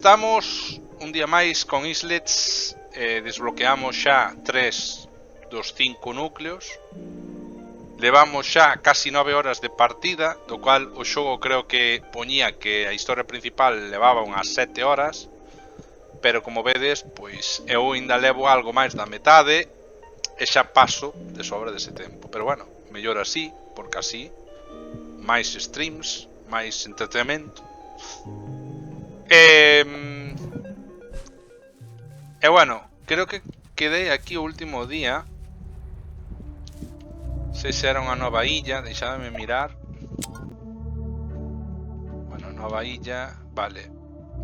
Estamos un día máis con Islets, desbloqueamos xa 3 dos 5 núcleos. Levamos xa casi 9 horas de partida, do cual o xogo creo que poñía que a historia principal levaba unhas 7 horas. Pero como vedes, pois eu ainda levo algo máis da metade e xa paso de sobra dese tempo. Pero bueno, mellor así, porque así máis streams, máis entretenimento. E bueno, creo que quedei aquí o último día. Se era unha nova illa, deixadme mirar. Bueno, nova illa, vale.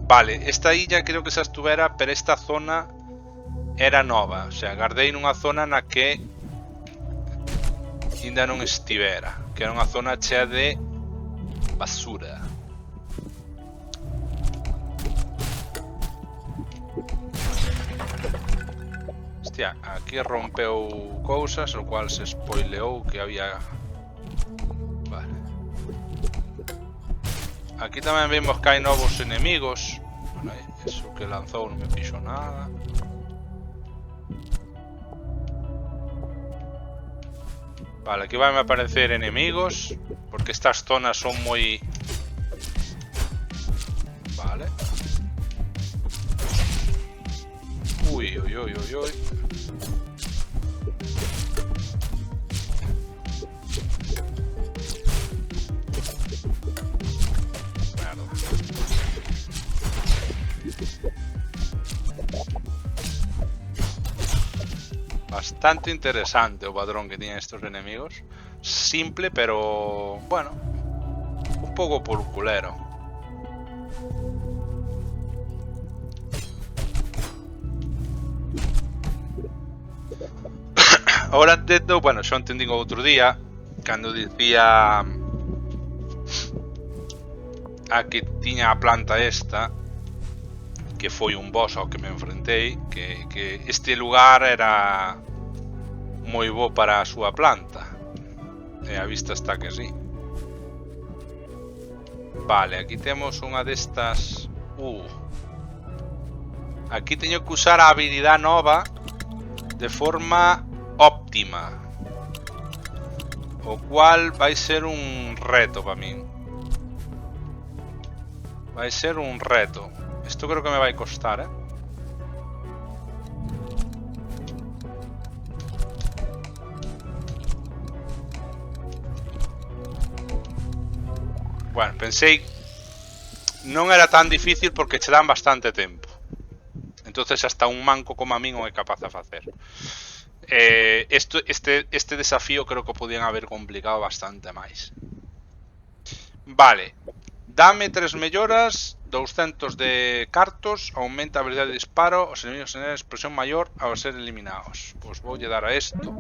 Vale, esta illa creo que xa estuvera, pero esta zona era nova. O sea, guardei nunha zona na que ainda non estivera, que era unha zona chea de basura. Hostia, aquí rompeu cousas, o cual se spoileou que había... Vale. Aquí tamén vemos que hai novos enemigos. Bueno, eso que lanzou non me fixo nada. Vale, aquí van a aparecer enemigos, porque estas zonas son moi... Vale. Uy, uy, uy, uy, uy. Merda. Bastante interesante o padrón que tienen estos enemigos. Simple, pero... bueno, un pouco por culero. Ahora entendo, bueno, xa entendín outro día cando dicía a que tiña a planta esta, que foi un boss ao que me enfrentei, que este lugar era moi bo para a súa planta. E a vista está que sí. Vale, aquí temos unha destas... Aquí teño que usar a habilidade nova de forma óptima, o cual vai ser un reto para min. Vai ser un reto. Esto creo que me vai costar, ¿eh? Bueno, pensei non era tan difícil porque che dan bastante tempo. Entonces hasta un manco como a min o é capaz de facer. Este desafío creo que podían haber complicado bastante máis. Vale. Dame 3 melloras, 200 de cartos, aumenta a velocidade de disparo, os enemigos generan explosión maior ao ser eliminados. Pois voulle dar a isto.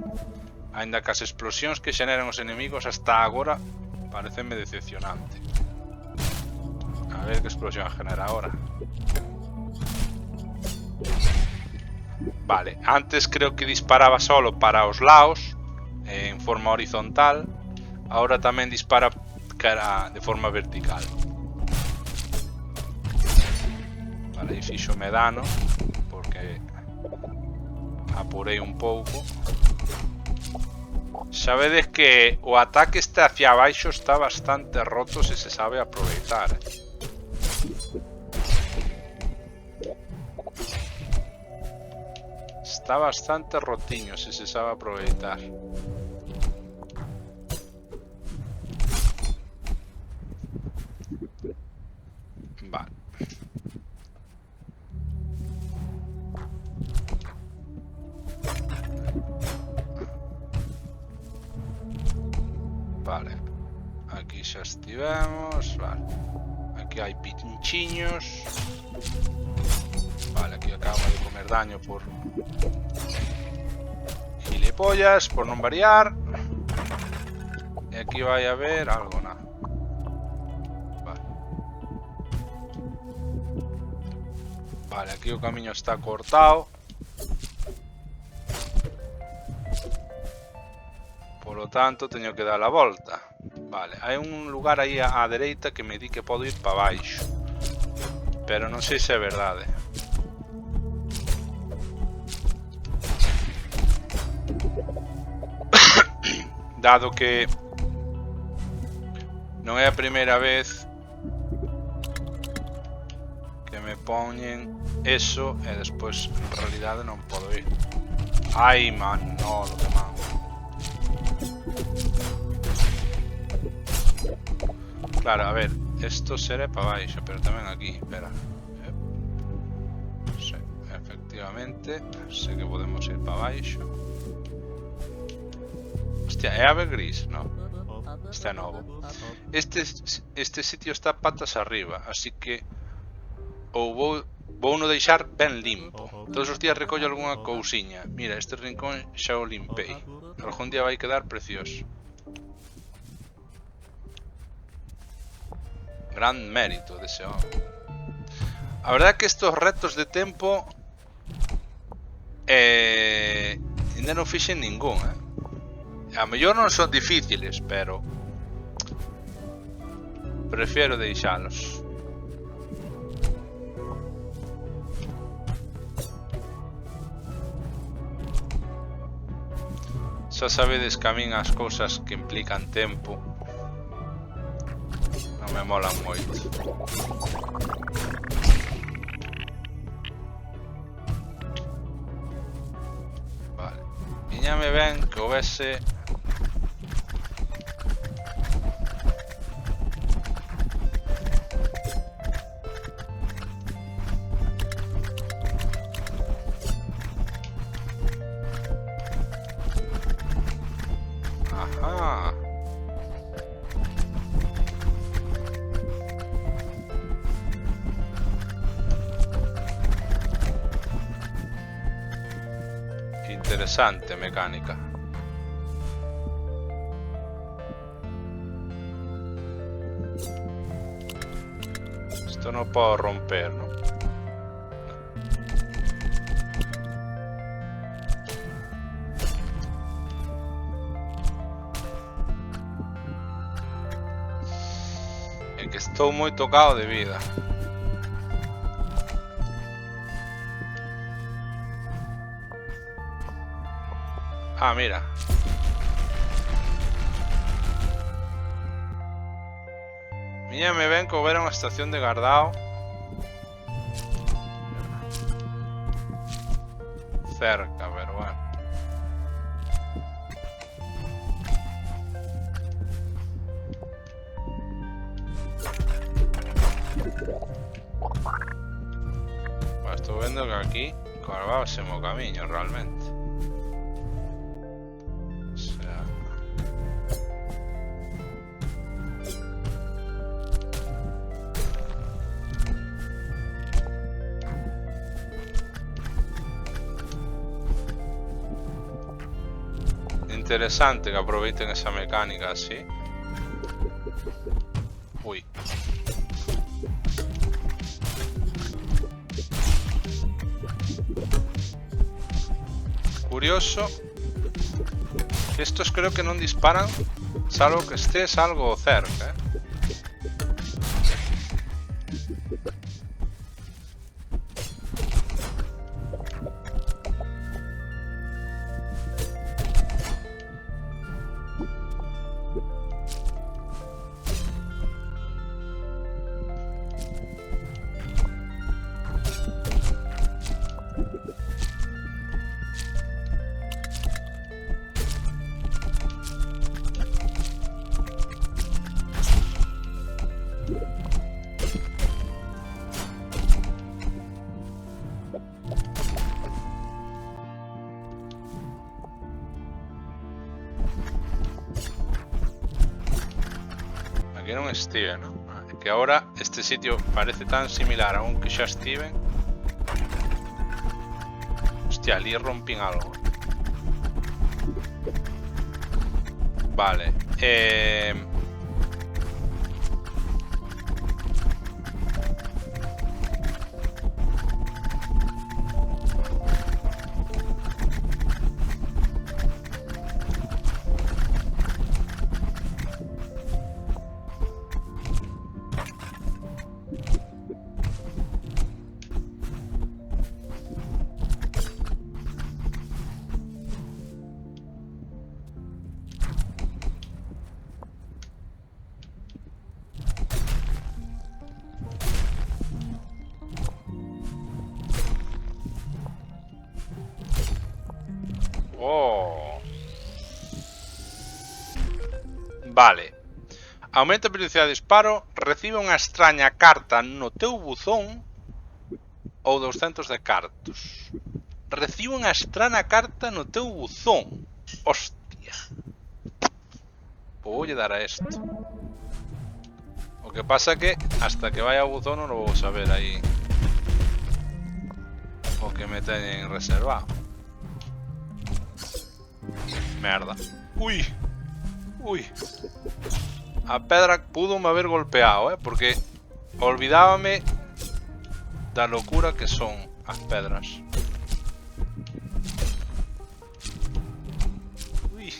Ainda que as explosións que xeneran os enemigos hasta agora parecenme decepcionante. A ver que explosión genera ahora. Vale, antes creo que disparaba solo para os lados, en forma horizontal. Ahora tamén dispara de forma vertical. Vale, aí fixome dano porque apurei un pouco. Sabedes que o ataque este hacia abaixo está bastante roto se se sabe aproveitar. Está bastante rotiño se se sabe aproveitar. Vale. Vale. Aquí xa estivemos. Vale. Aquí hai pinchiños. Vale, aquí acabamos de comer daño por gilipollas, por non variar. E aquí vai a haber algo, nada. Vale. Vale, aquí o camiño está cortado. Por lo tanto, teño que dar a volta. Vale, hai un lugar aí á dereita que me di que podo ir para baixo. pero non sei se é verdade. Dado que non é a primeira vez que me poñen eso e despois en realidade non podo ir. Ai, man, no, lo que man. Claro, a ver, esto será para baixo, pero tamén aquí, espera. Sí, efectivamente, sei que podemos ir para baixo. Hostia, é ave gris, no? Este é novo. Este sitio está patas arriba, así que ou vou no deixar ben limpo. Todos os días recollo algunha cousiña. Mira, este rincón xa o limpei. Algún día vai quedar precioso. Gran mérito dese home. A verdade é que estos retos de tempo ainda non fixen ningún, A mellor non son difíciles, pero prefiero deixalos. Xa sabedes que a min as cousas que implican tempo non me molan moito. Vale. Viñame ben que houvese interesante mecánica. Esto no puedo romper, ¿no? Es que estoy muy tocado de vida. Ah, mira. Mira, me ven que hubiera una estación de guardado cerca, pero bueno. Bueno, estoy viendo que aquí cargábamos camino realmente. Interesante que aproveiten esa mecánica así. Uy. Curioso. Estos creo que non disparan salvo que estés algo cerca, Aquí non estive, ¿no? Que ahora este sitio parece tan similar a un que xa estive. Hostia, ali rompín algo. Vale. Oh. Vale. Aumenta a velocidade de disparo, recibe unha extraña carta no teu buzón ou 200 de cartos. Recibe unha extraña carta no teu buzón. Hostia. Voulle dar a esto. O que pasa que hasta que vaya ao buzón non lo vou saber aí o que me teñen reservado. Merda. Ui. Ui. A pedra pudo me haber golpeado, porque olvidábame da locura que son as pedras. Ui.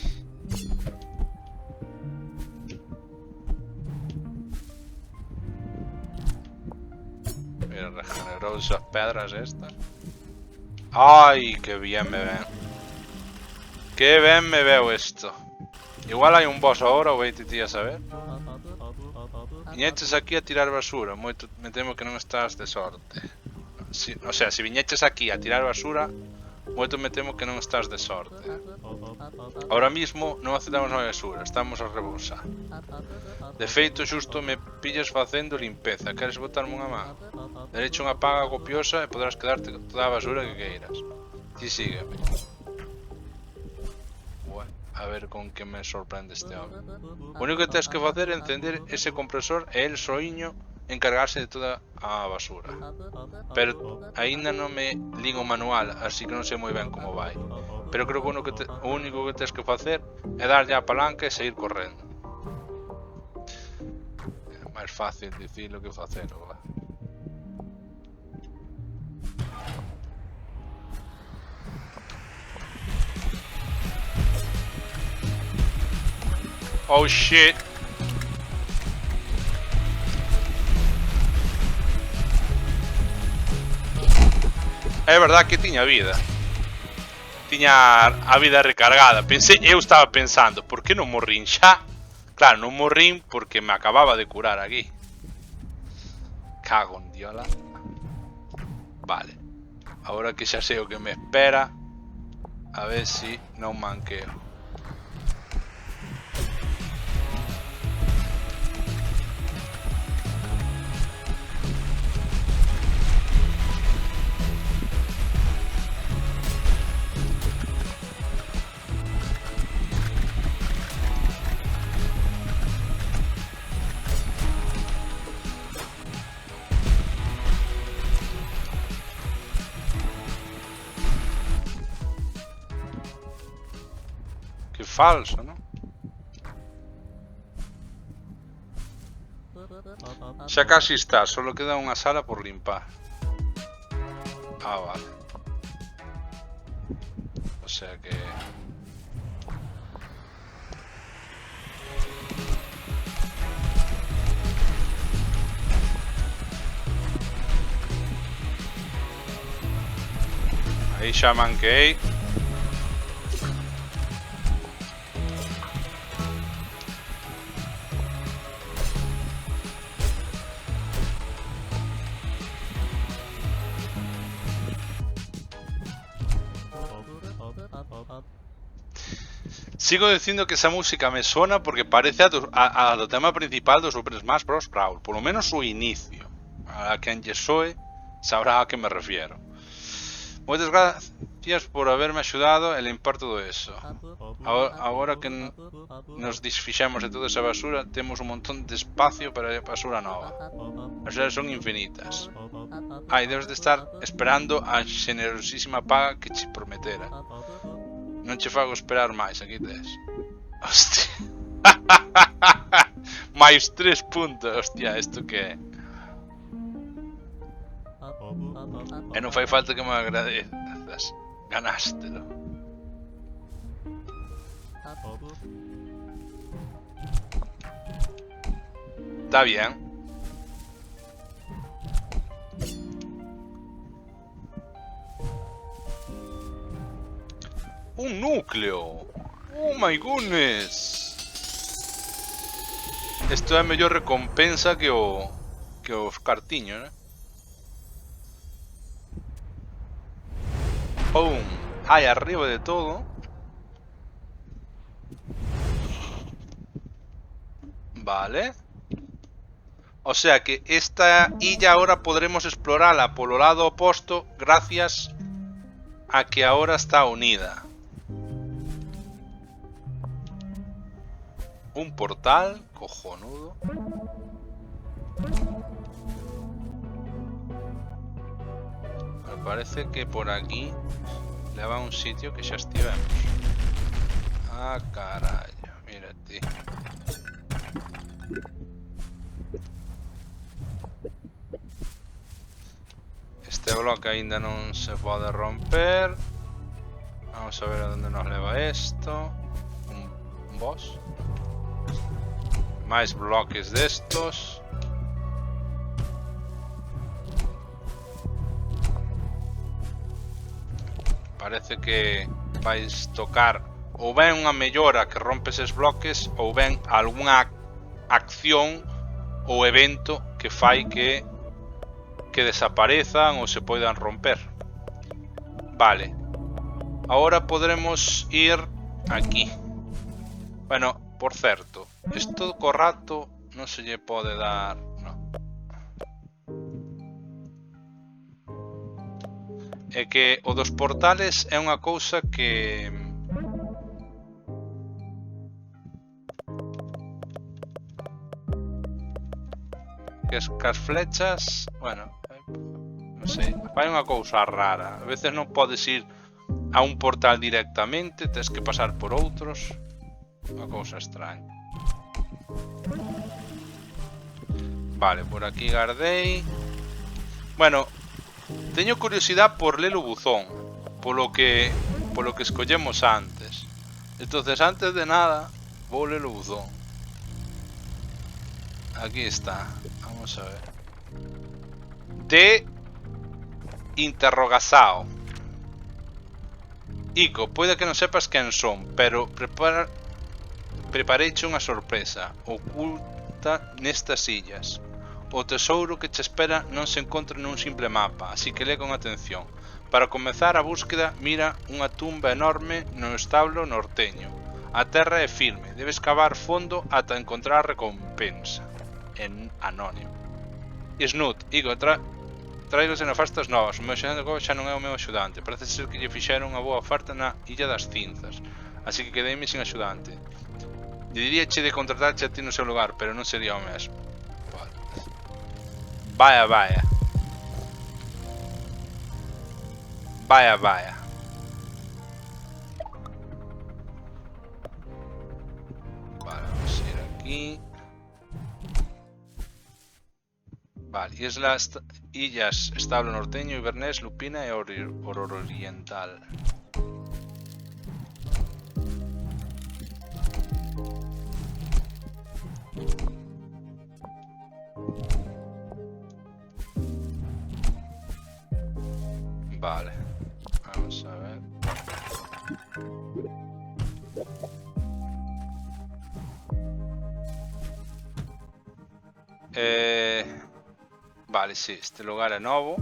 Mira, regenerou esas pedras estas. Ai, que bien me ven. Que ben me veo esto. Igual hai un boss ahora, ou veite ti a saber. Viñeches aquí a tirar basura, moito me temo que non estás de sorte. O sea, se viñeches aquí a tirar basura, moito me temo que non estás de sorte. Ahora mismo non aceptamos a basura, estamos a rebosar. De feito, xusto me pillas facendo limpeza. Queres botarme unha man? Derecho unha paga copiosa e podrás quedarte toda a basura que queiras. Ti sígueme. A ver con que me sorprende este home. O único que tens que facer é encender ese compresor e el soiño encargarse de toda a basura. Pero aínda non me ligo o manual, así que non sei moi ben como vai. Pero creo que o único que tens que facer é darlle a palanca e seguir correndo. É máis fácil dicilo que facelo, va. Oh shit. É verdad que tiña vida. Tiña a vida recargada. Eu estaba pensando, por que non morrín xa? Claro, non morrín porque me acababa de curar aquí. Cago en diola. Vale. Agora que xa sei o que me espera, a ver si non manqueo. Que falso, ¿no? Xa casi está, solo queda unha sala por limpar. Ah, vale. O sea que... Aí xa manquei. Sigo dicindo que esa música me suena porque parece a do tema principal do Super Smash Bros. Brawl. Por lo menos o inicio. A quen lle soe sabrá a que me refiero. Moitas gracias por haberme axudado e limpar todo eso. Agora que nos desfixemos de toda esa basura, temos un montón de espacio para a basura nova. As horas son infinitas. Ai, debes de estar esperando a generosísima paga que che prometera. Non che fago esperar máis, aquí tes. Hostia. Mais 3 puntos, hostia, isto que é? E non fai falta que me agradezas. Ganástelo. Está bien. Un núcleo. Oh my goodness. Isto é a mellor recompensa que os cartiños, né? Pum. Hai arriba de todo Vale. O sea que esta illa ahora podremos explorarla por el lado opuesto gracias a que ahora está unida. Un portal cojonudo. Me parece que por aquí le va a un sitio que ya estivemos. Ah, carallo, mírate. Este bloque ainda non se pode romper. Vamos a ver a dónde nos leva esto. Un boss. Máis bloques destos. Parece que vais tocar ou ben unha mellora que rompe eses bloques ou ben algunha acción ou evento que fai que desaparezan ou se poidan romper. Vale. Ahora podremos ir aquí. Bueno, por certo, isto co rato non se lle pode dar... No. É que o dos portales é unha cousa que... que as flechas... Bueno... non sei, fai unha cousa rara. A veces non podes ir a un portal directamente, tens que pasar por outros. Unha cousa extraña. Vale, por aquí guardei. Bueno, teño curiosidade por ler o buzón, polo que escollemos antes. Entonces, antes de nada, vou ler o buzón. Aquí está. Vamos a ver. De interrogasao. Ico, pode que non sepas quen son, pero prepareiche unha sorpresa oculta nestas illas. O tesouro que che espera non se encontra nun simple mapa, así que lé con atención. Para comezar a búsqueda, mira unha tumba enorme no establo norteño. A terra é firme, debes cavar fondo ata encontrar a recompensa. En anónimo. Snoot, Ico, traigos de nefastas novas. O meu axudante xa non é o meu axudante. Parece ser que lle fixeron unha boa oferta na Illa das Cinzas, así que quedeime sin axudante. Diríache de contratarche a ti no seu lugar, pero non sería o mesmo. Vaya, vaya. Vaya, vaya. Vale, vamos a ir aquí. Vale, illas Establo Norteño, Inverness, Lupina e Aurora Oriental. Vale, vamos a ver. Vale, sí, este lugar é novo.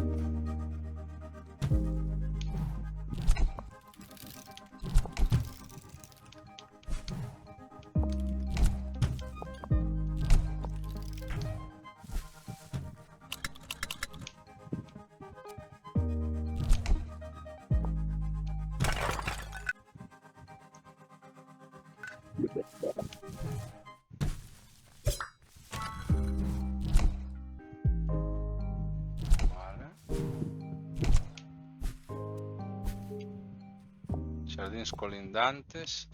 Jardines colindantes.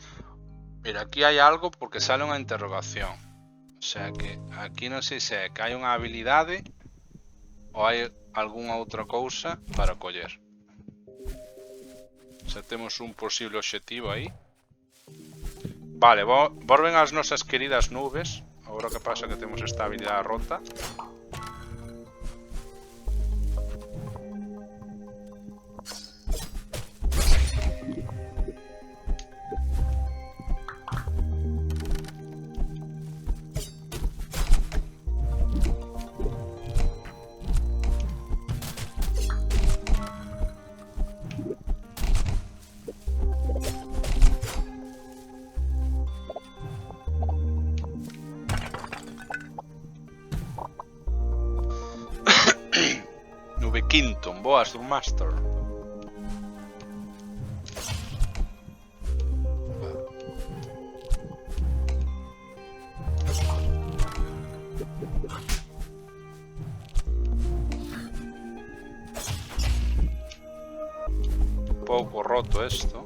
Mira, aquí hai algo porque sale unha interrogación. O sea que aquí non sei se é que hai unha habilidade ou hai algunha outra cousa para coller. Xa temos un posible obxectivo aí. Vale, volven as nosas queridas nubes. Agora que pasa que temos esta habilidade rota. Boas, Drummaster. Un poco roto esto.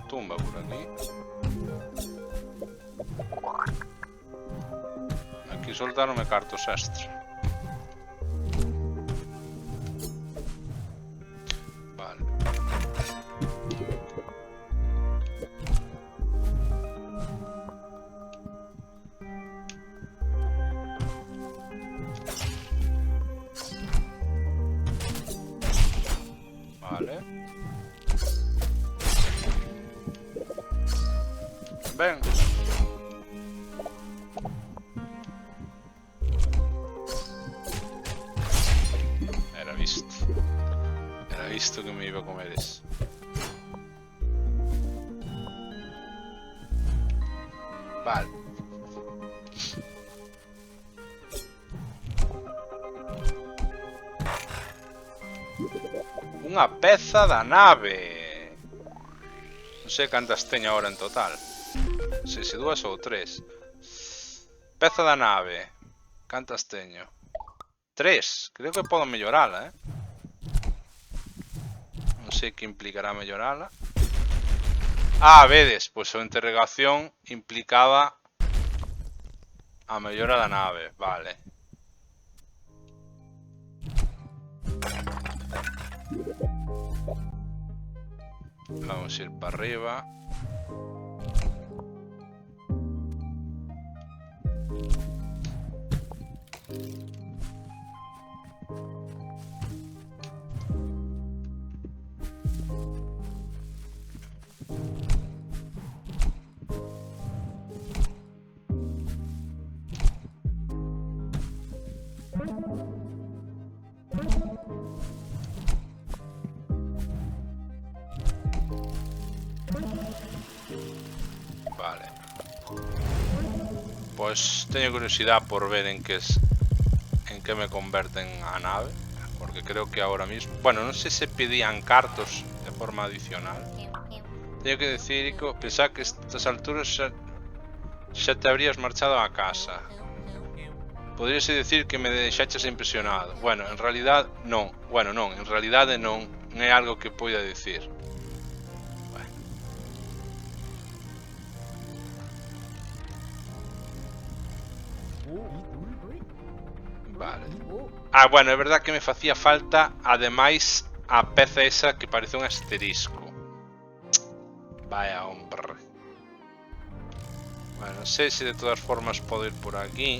Tumba por aquí. Aquí soltaronme cartos extra. Vale. Vale. Ven. Era visto que me iba a comer eso. Vale. Unha peza da nave. Non sei cantas teño agora en total. Non sei se 2 ou 3. Peza da nave. Cantas teño? 3. Creo que podo mellorala, Non sei que implicará mellorala. Ah, vedes, pois a interrogación implicaba a mellora da nave, vale. Vamos a ir para arriba. Vale. Pues teño curiosidade por ver en que me converten a nave, porque creo que ahora mismo, bueno, non sei se pedían cartos de forma adicional. Teño que decir, Ico, pensar que a estas alturas xa te habrías marchado a casa. Podríase decir que me deixaches impresionado. Bueno, en realidad non. Bueno, non, en realidade non é algo que poida decir. Vale. Ah, bueno, é verdad que me facía falta ademais a peza esa que parece un asterisco. Vaya hombre. Bueno, non sei se de todas formas podo ir por aquí.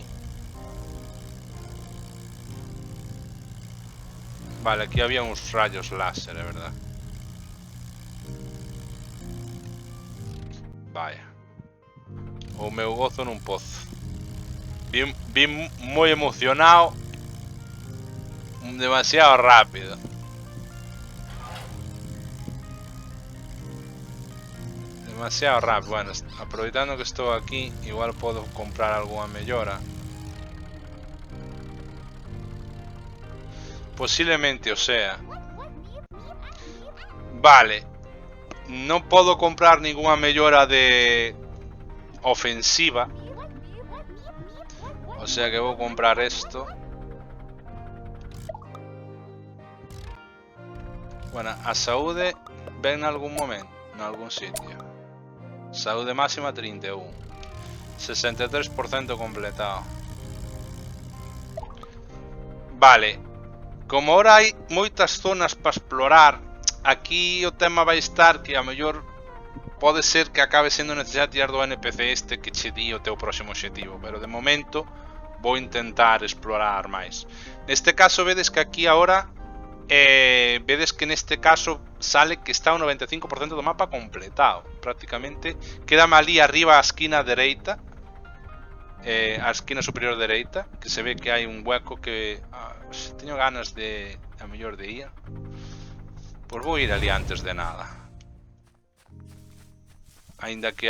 Vale, aquí había uns rayos láser, é verdad. Vaya. O meu gozo nun pozo. Vim moi emocionado. Demasiado rápido. Demasiado rápido. Bueno, aproveitando que estou aquí, igual podo comprar algunha mellora. Posiblemente o sea. Vale. Non podo comprar ninguna mellora de ofensiva. O sea que vou comprar esto. Bueno, a saúde ven nalgún momento, nalgún sitio. Saúde máxima 31. 63% completado. Vale. Como ahora hai moitas zonas para explorar, aquí o tema vai estar que a mellor pode ser que acabe sendo necesario tirar do NPC este que che di o teu próximo objetivo, pero de momento vou intentar explorar máis. Neste caso vedes que aquí ahora vedes que neste caso sale que está o 95% do mapa completado. Prácticamente quédame ali arriba a esquina dereita, a esquina superior dereita, que se ve que hai un hueco que teño ganas de a mellor de ir. Pois vou ir ali antes de nada. Ainda que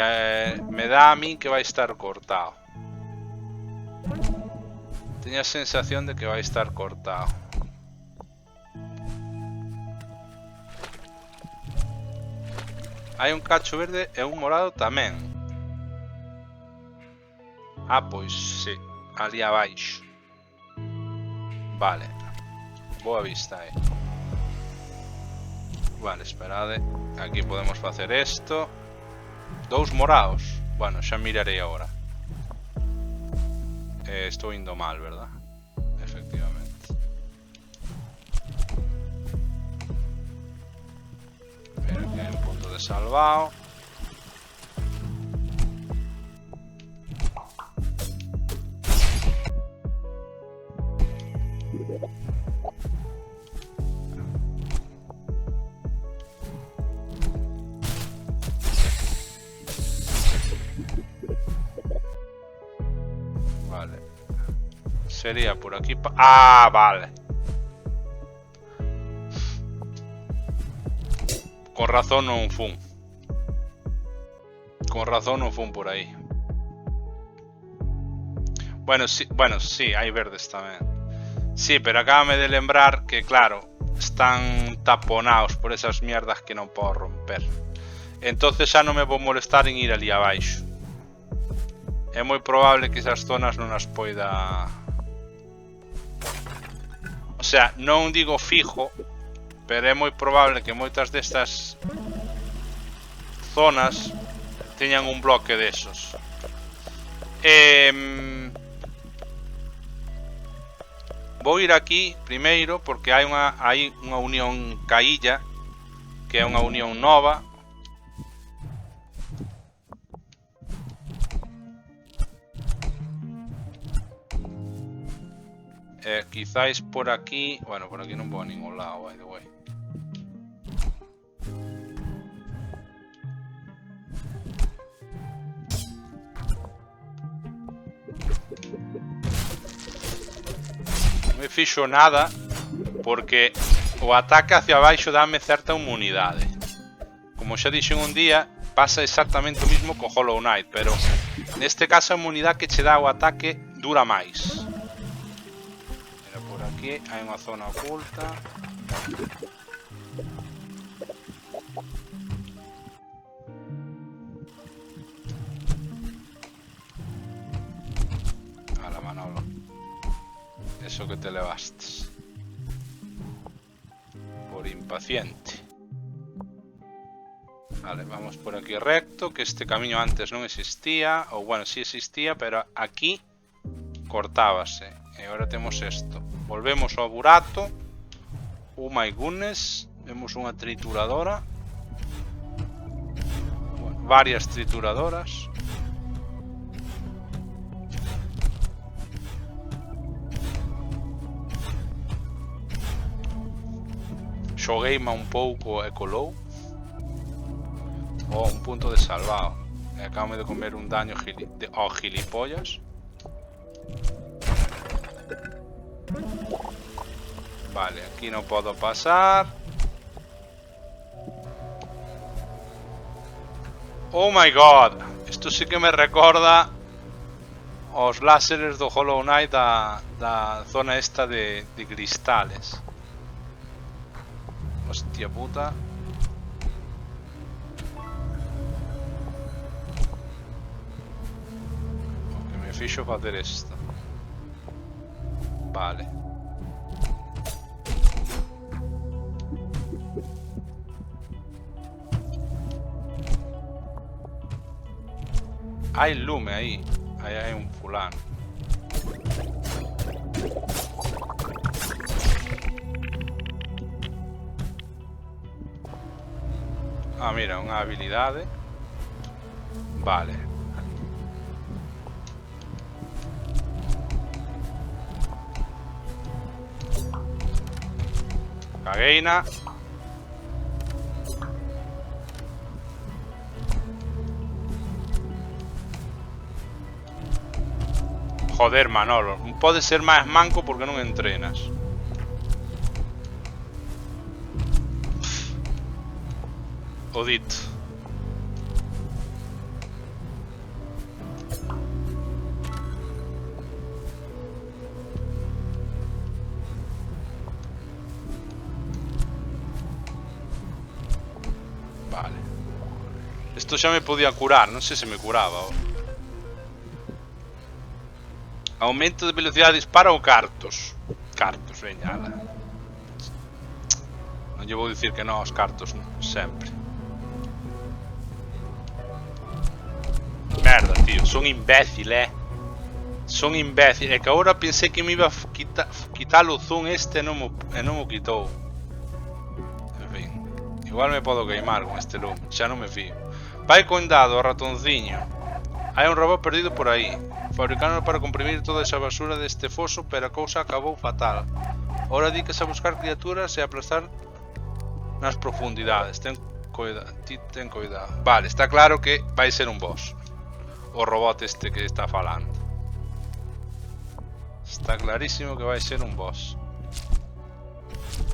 me dá a mí que vai estar cortado. Teño a sensación de que vai estar cortado. Hai un cacho verde e un morado tamén. Ah, pois sí, ali abaixo. Vale. Boa vista, Vale, esperade. Aquí podemos facer isto. 2 morados. Bueno, xa mirarei agora. Estou indo mal, verdad? Efectivamente. Pero aquí hai un punto de salvado. Vale. Sería por aquí. Ah, vale. Con razón non fun. Con razón non fun por aí. Bueno, sí, hai verdes tamén. Sí, pero acábame de lembrar que, claro, están taponados por esas mierdas que non podo romper. Entonces xa non me vou molestar en ir ali abaixo. É moi probable que esas zonas non as poida... O sea, non digo fijo, pero é moi probable que moitas destas zonas teñan un bloque desos. Vou ir aquí primeiro porque hai unha unión caílla, que é unha unión nova. Quizáis por aquí... Bueno, por aquí non vou a ningún lado, by the way. Non me fixo nada porque o ataque hacia abaixo dame certa inmunidade. Como xa dixen un día, pasa exactamente o mismo co Hollow Knight, pero neste caso a inmunidade que che dá o ataque dura máis. Aquí hai unha zona oculta. Ala, Manolo. Eso que te levastes. Por impaciente. Vale, vamos por aquí recto, que este camiño antes non existía. Ou bueno, sí existía, pero aquí cortábase. E agora temos isto. Volvemos ao burato. Oh my goodness. Vemos unha trituradora. Bueno, varias trituradoras. Xogueima un pouco e colou. Oh, un punto de salvado. E acabo de comer un daño gilipollas. Vale, aquí no puedo pasar. Oh my god. Esto sí que me recorda os láseres do Hollow Knight da zona esta de cristales. Hostia puta. O que me fixo facer esto. Vale. Hai lume aí. Aí hai un fulano. Ah, mira, unha habilidade. Vale. Cagueina. Joder, Manolo, podes ser máis manco porque non entrenas. o dito. Vale. Isto xa me podía curar, non sei se me curaba. Aumento de velocidade de disparo ou cartos? Cartos, veña, ala. Non lle vou dicir que non aos cartos, sempre. Merda, tío, son imbécil, Son imbécil, é que agora pensei que me iba a quitar o zoom este e non mo quitou. En fin, igual me podo queimar con este lume, xa non me fío. Vai con dado, ratonciño. Hai un robot perdido por aí. Fabricaron para comprimir toda esa basura deste foso, pero a cousa acabou fatal. Ora díquese a buscar criaturas e aplastar nas profundidades. Ten cuidado. Vale, está claro que vai ser un boss. O robot este que está falando. Está clarísimo que vai ser un boss.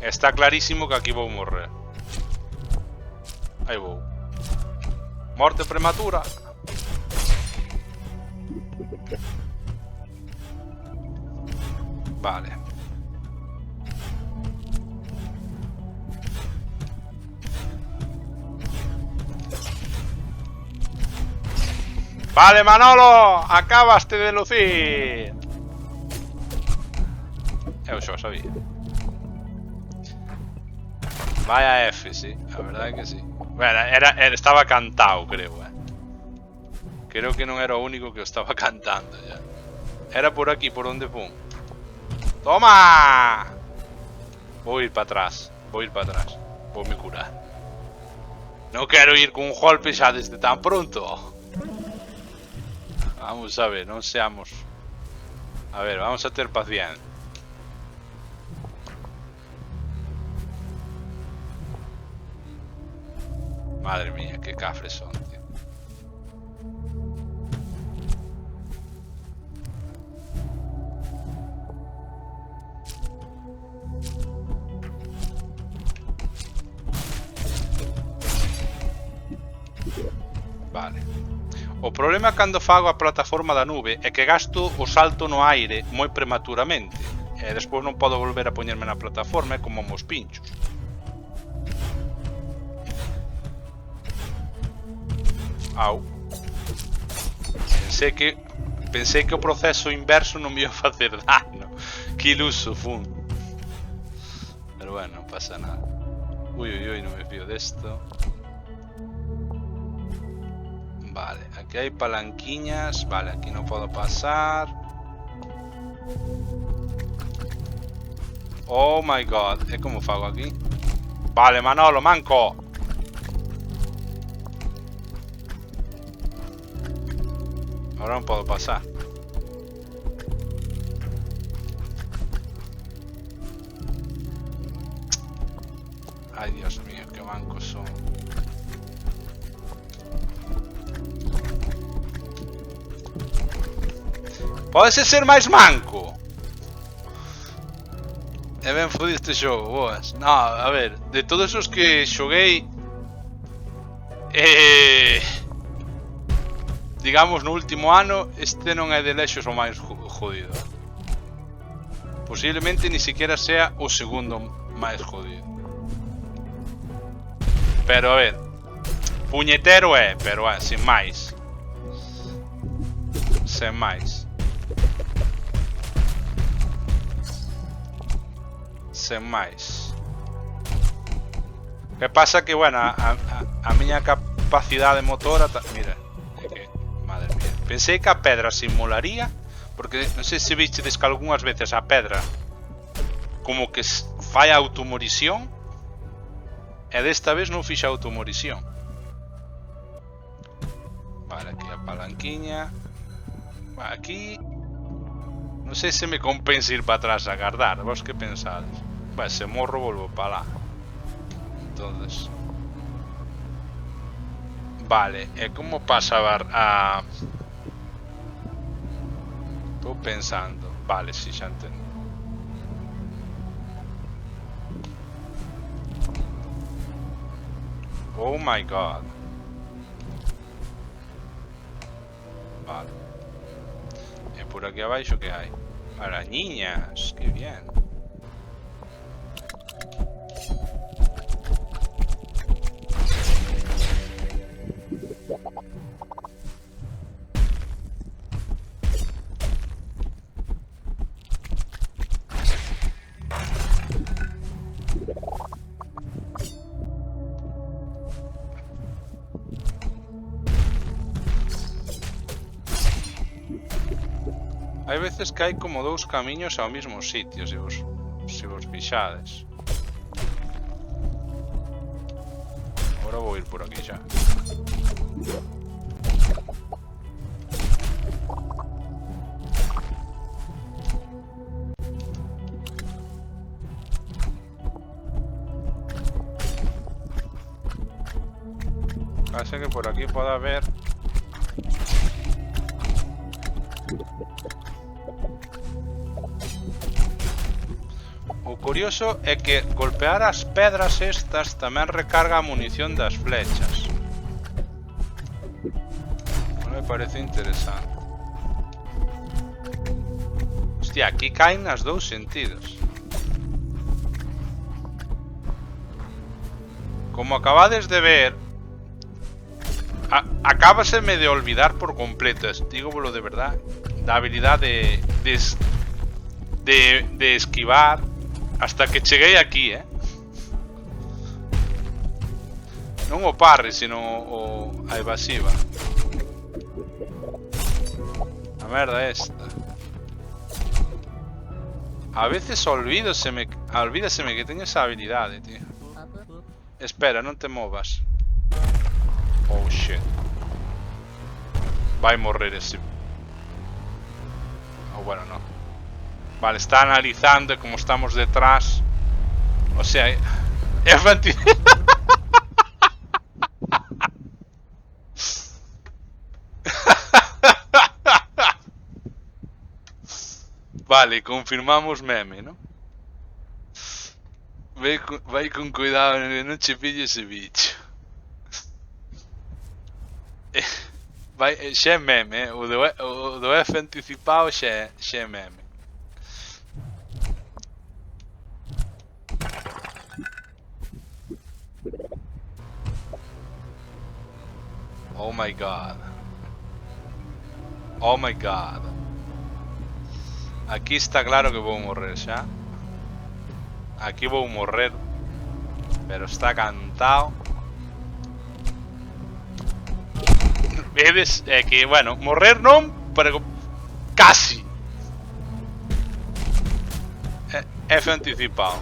Está clarísimo que aquí vou morrer. Aí vou. Morte prematura. Vale. Vale, Manolo, acabaste de lucir. Eu xa sabía. Vaya F, sí, a verdade que sí. Bueno, estaba cantado, creo, Creo que non era o único que o estaba cantando ya. Era por aquí, por onde pum. ¡Toma! Vou ir para atrás. Vou me curar. Non quero ir con un golpe xa desde tan pronto. Vamos a ver, non seamos. A ver, vamos a ter paciencia. Madre mía, qué cafres son, tío. Vale. O problema cando fago a plataforma da nube é que gasto o salto no aire moi prematuramente e despois non podo volver a poñerme na plataforma, é como mos pinchos. Au. Pensei que o proceso inverso non me ia facer dano. Que iluso fun. Pero bueno, non pasa nada. Uy, non me fío desto. Vale, aquí hai palanquiñas. Vale, aquí non podo pasar. Oh my god, e como fago aquí? Vale, Manolo, manco. Ahora non podo pasar. Ay, Dios mío, qué mancos son. Podese ser máis manco. É ben fodido este xogo, boas. No, a ver, de todos os que xoguei, digamos no último ano, este non é de lexos o máis jodido. Posiblemente ni siquiera sea o segundo máis jodido. Pero a ver, puñetero é, pero sin máis. Sen máis. Sen máis. Que pasa que, bueno, a miña capacidade motora, mira, é que, madre mía, pensei que a pedra simularía, porque non sei se vistedes que algunhas veces a pedra como que fai automorisión, e desta vez non fixa automorisión. Vale, aquí a palanquiña. Aquí non sei se me compensa ir para atrás a guardar. Vos que pensades? Vai, se morro volvo para lá. Entonces, vale, e como pasa a... Estou pensando. Vale, si, xa entendo. Oh my god. Vale. E por aquí abaixo que hai? Arañiñas, que bien. Hai veces que hai como dous camiños ao mesmo sitio, se vos fixades. Agora vou ir por aquí xa. Parece que por aquí pode haber... O curioso é que golpear as pedras estas tamén recarga a munición das flechas. Me parece interesante. Hostia, aquí caen nas dous sentidos. Como acabades de ver, acábaseme de olvidar por completo, dígovolo de verdad, da habilidade de esquivar. Hasta que cheguei aquí, Non o parry, sino a evasiva. A merda esta. A veces olvídaseme que teño esa habilidade, tío. Espera, non te movas. Oh, shit. Vai morrer ese... Oh, bueno, no. Vale, está analizando como estamos detrás. O sea, es mentira. Vale, confirmamos meme, ¿no? Vai con cuidado, non che pille ese bicho. Xa é meme, o do F anticipado xa é meme. Oh my god. Oh my god. Aquí está claro que vou morrer xa. Aquí vou morrer. Pero está cantado. Vedes? É que, bueno, morrer non, pero casi. F anticipado.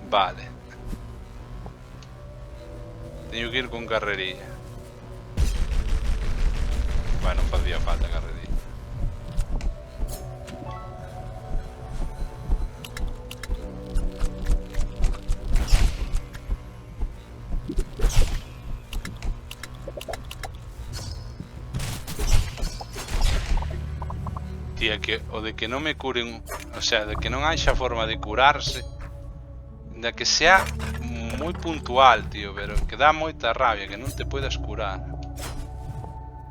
Vale. Teño que ir con carrerilla. Bueno, non facía falta carrerilla. Tía, que o de que non me curen, o sea, de que non haxa forma de curarse, de que sea moi puntual, tío, pero que dá moita rabia que non te podes curar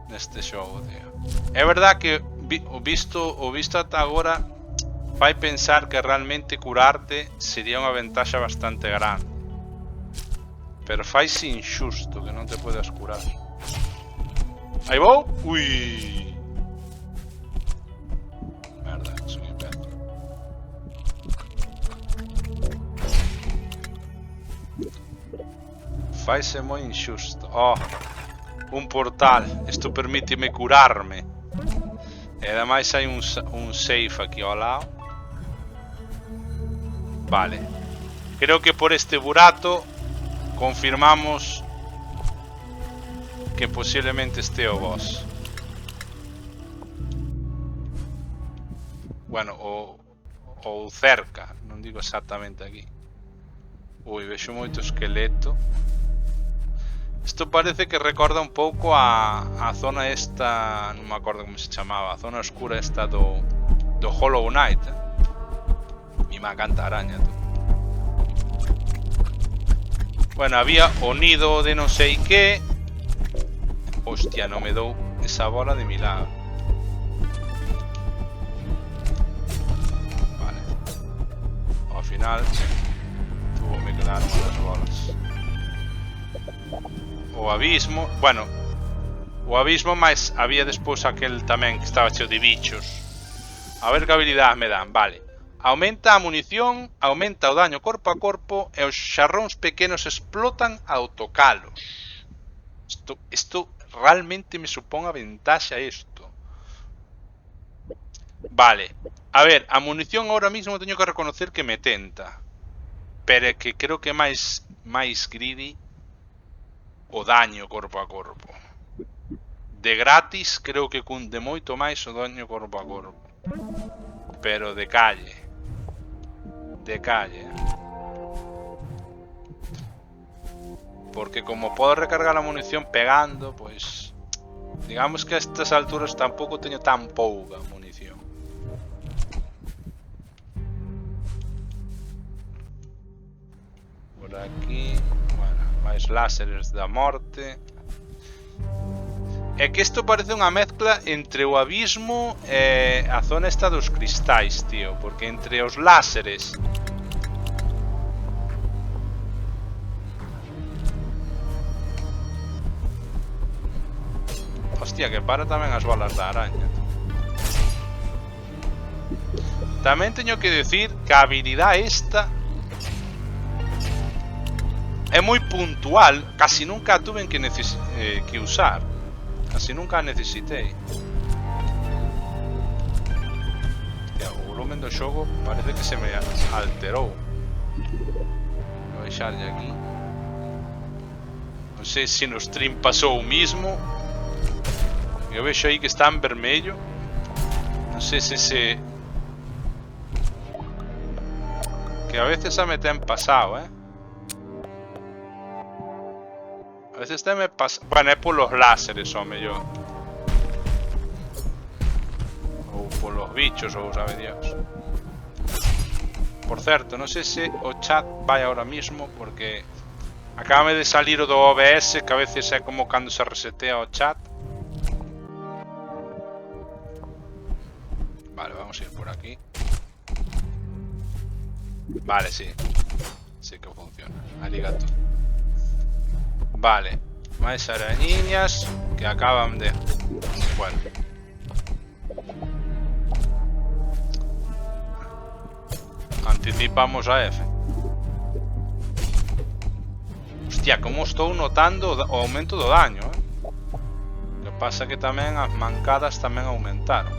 neste xogo, tío. É verdad que o visto ata agora fai pensar que realmente curarte sería unha ventaxa bastante grande, pero faise injusto que non te podes curar. Aí vou. Ui, merda, son imbécil. Faise moi injusto. Oh, un portal. Isto permíteme curarme. E ademais hai un safe aquí ao lado. Vale. Creo que por este burato confirmamos que posiblemente este o boss. Bueno, ou cerca. Non digo exactamente aquí. Ui, vexo moito esqueleto. Isto parece que recorda un pouco a zona esta, non me acordo como se chamaba, a zona oscura esta do Hollow Knight. Mi me encanta araña, tú. Bueno, había o nido de non sei que. Hostia, non me dou esa bola de milagro. Vale. Ao final tuvo me quedar malas bolas. O abismo, bueno, o abismo, máis había despois aquel tamén que estaba cheo de bichos. A ver que habilidade me dan, vale. Aumenta a munición, aumenta o daño corpo a corpo e os xarróns pequenos explotan ao tocalos. Isto realmente me supón a ventaxa isto. Vale, a ver, a munición ahora mismo teño que reconocer que me tenta. Pero é que creo que máis greedy o daño corpo a corpo. De gratis creo que cunde moito máis o daño corpo a corpo. Pero de calle. De calle. Porque como podo recargar a munición pegando, pues digamos que a estas alturas tampouco teño tan pouca munición. Por aquí, bueno, máis láseres da morte. É que isto parece unha mezcla entre o abismo e a zona esta dos cristais, tío. Porque entre os láseres... Hostia, que para tamén as bolas da araña. Tamén teño que decir que a habilidade esta é moi puntual. Casi nunca a tuve que usar. Casi nunca a necesitei. Hostia, o volumen do xogo parece que se me alterou. Vou deixarlle aquí. Non sei se no stream pasou o mismo. Eu vexo aí que está en vermello. Non sei se que a veces a me ten pasado, A veces te me pasa... Bueno, é polos láseres, o mellor. Ou polos bichos, ou sabe Dios. Por certo, non sei se o chat vai ahora mismo, porque acabame de salir o do OBS, que a veces é como cando se resetea o chat. Vale, vamos a ir por aquí. Vale, sí. Sí que funciona. Arigato. Vale. Máis arañiñas que acaban de... Bueno. Anticipamos a F. Hostia, como estou notando o aumento do daño, O que pasa que tamén as mancadas tamén aumentaron.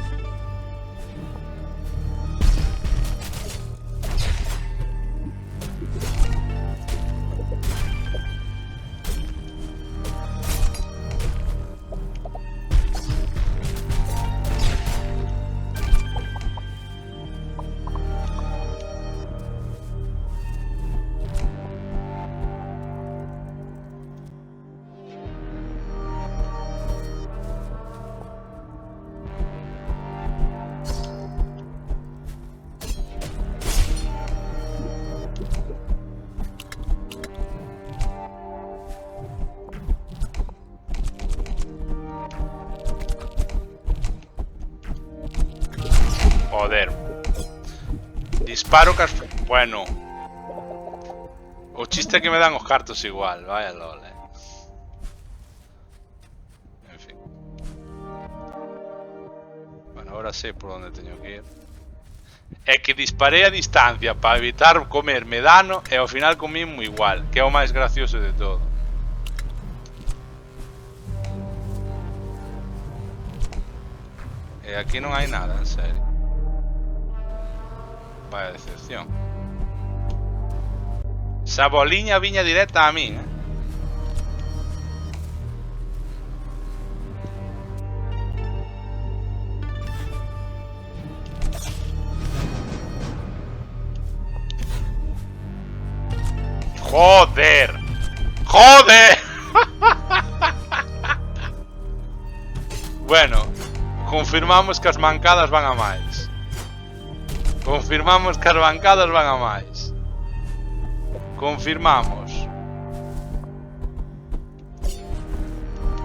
Joder. Disparo que... Bueno. O chiste que me dan os cartos igual. Vaya lol, En fin. Bueno, ahora sé por onde teño que ir. É que disparei a distancia para evitar comerme dano e ao final comímo igual, que é o máis gracioso de todo. E aquí non hai nada, en serio. Vaya decepción. Esa boliña viña directa a min, ¡Joder! ¡Joder! Bueno, confirmamos que as mancadas van a máis. Confirmamos que as bancadas van a máis. Confirmamos.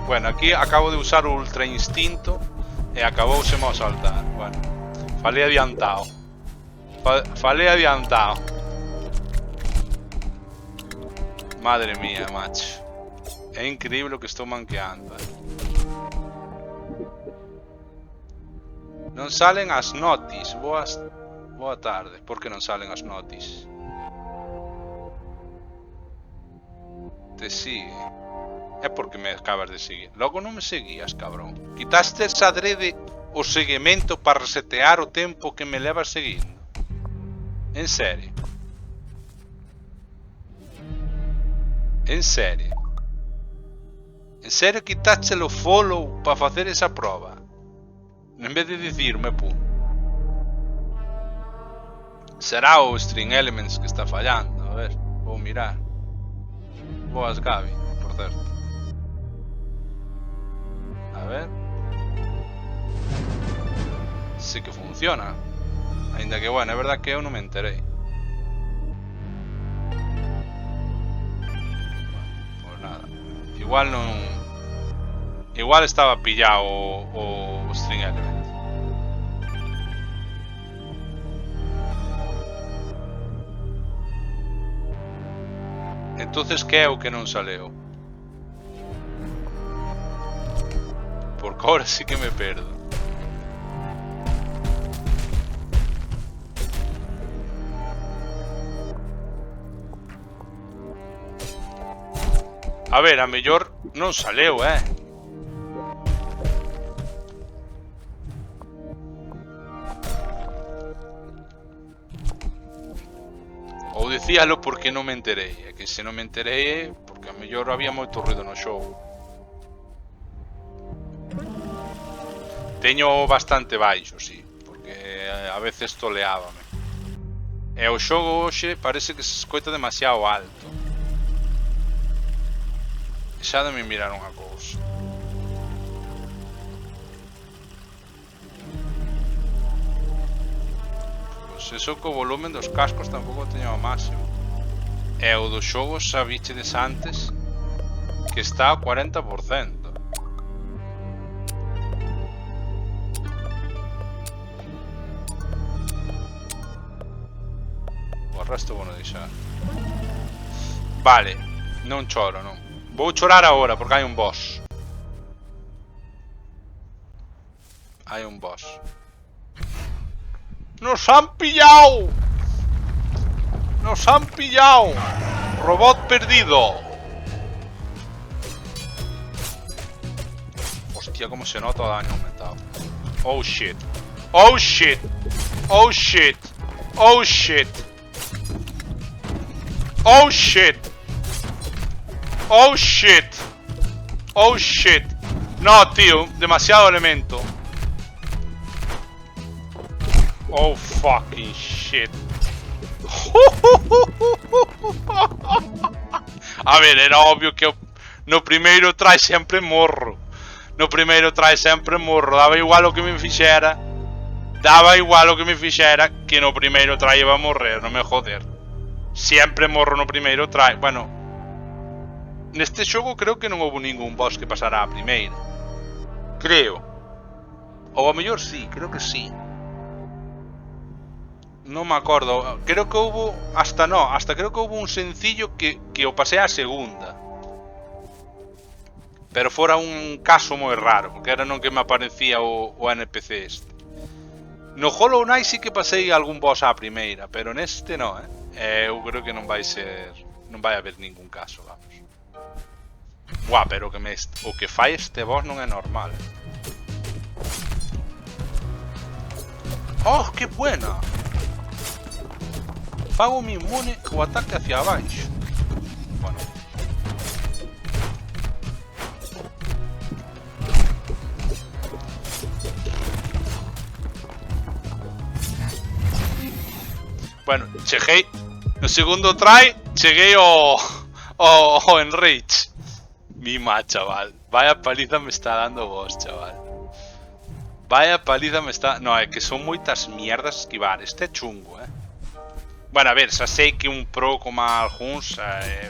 Bueno, aquí acabo de usar o Ultra Instinto e acabouseme a saltar. Bueno, falei adiantado. Falei adiantado. Madre mía, macho. É increíble o que estou manqueando. Non salen as notis. Boa tarde. Por que non salen as notis? Te sigue. É porque me acabas de seguir. Logo non me seguías, cabrón. Quitaste adrede o seguimento para resetear o tempo que me levas seguindo. En serio. En serio. En serio quitaste o follow para facer esa proba. En vez de dicirme, pum. Será o String Elements que está fallando. A ver, vou mirar. Boas, Gaby, por certo. A ver. Sí que funciona. Ainda que, bueno, é verdad que eu non me enterei. Pues nada. Igual non... Igual estaba pillado o String Element. Entonces que é o que non saleu? Porque ahora sí que me perdo. A ver, a mellor non saleu, Ou dicíalo porque non me enterei. É que se non me enterei porque a mellor había moito ruido no xogo. Teño bastante baixo, sí, porque a veces toleábame. E o xogo hoxe parece que se escoita demasiado alto. Xa de me mirar unha cousa. Pois eso co volumen dos cascos tampouco teño ao máximo. E o do xogo xa vichedes antes que está ao 40%. O resto vou non deixar. Vale, non choro, non. Vou chorar agora porque hai un boss. Hai un boss. ¡Nos han pillado! ¡Nos han pillado! ¡Robot perdido! Hostia, cómo se nota daño aumentado. Oh shit. Oh shit. Oh shit. Oh shit. Oh shit. Oh shit. Oh shit. No, tío, demasiado elemento. Oh fucking shit. A ver, era obvio que no primeiro try sempre morro. No primeiro try sempre morro. Daba igual o que me fixera. Daba igual o que me fixera, que no primeiro try iba a morrer, non me joder. Sempre morro no primeiro try. Bueno, neste xogo creo que non houve ningún boss que pasara a primeira. Creo. Ou a mellor sí, creo que sí. Non me acordo. Creo que houve... Hasta creo que houve un sencillo que o pasei a segunda. Pero fora un caso moi raro, porque era non que me aparecía o NPC este. No Hollow Knight sí que pasei algún boss a primeira, pero neste non, eu creo que non vai ser... Non vai haber ningún caso, vamos. Buah, pero o que fai este boss non é normal. Oh, que buena! Fago mi inmune o ataque hacia abaixo. Bueno. Bueno, cheguei. No segundo try, cheguei ao Enrage. Mima, chaval. Vaya paliza me está dando vos, chaval. Vaya paliza me está... No, é que son moitas mierdas esquivar. Este é chungo, Bueno, a ver, xa sei que un pro como algúns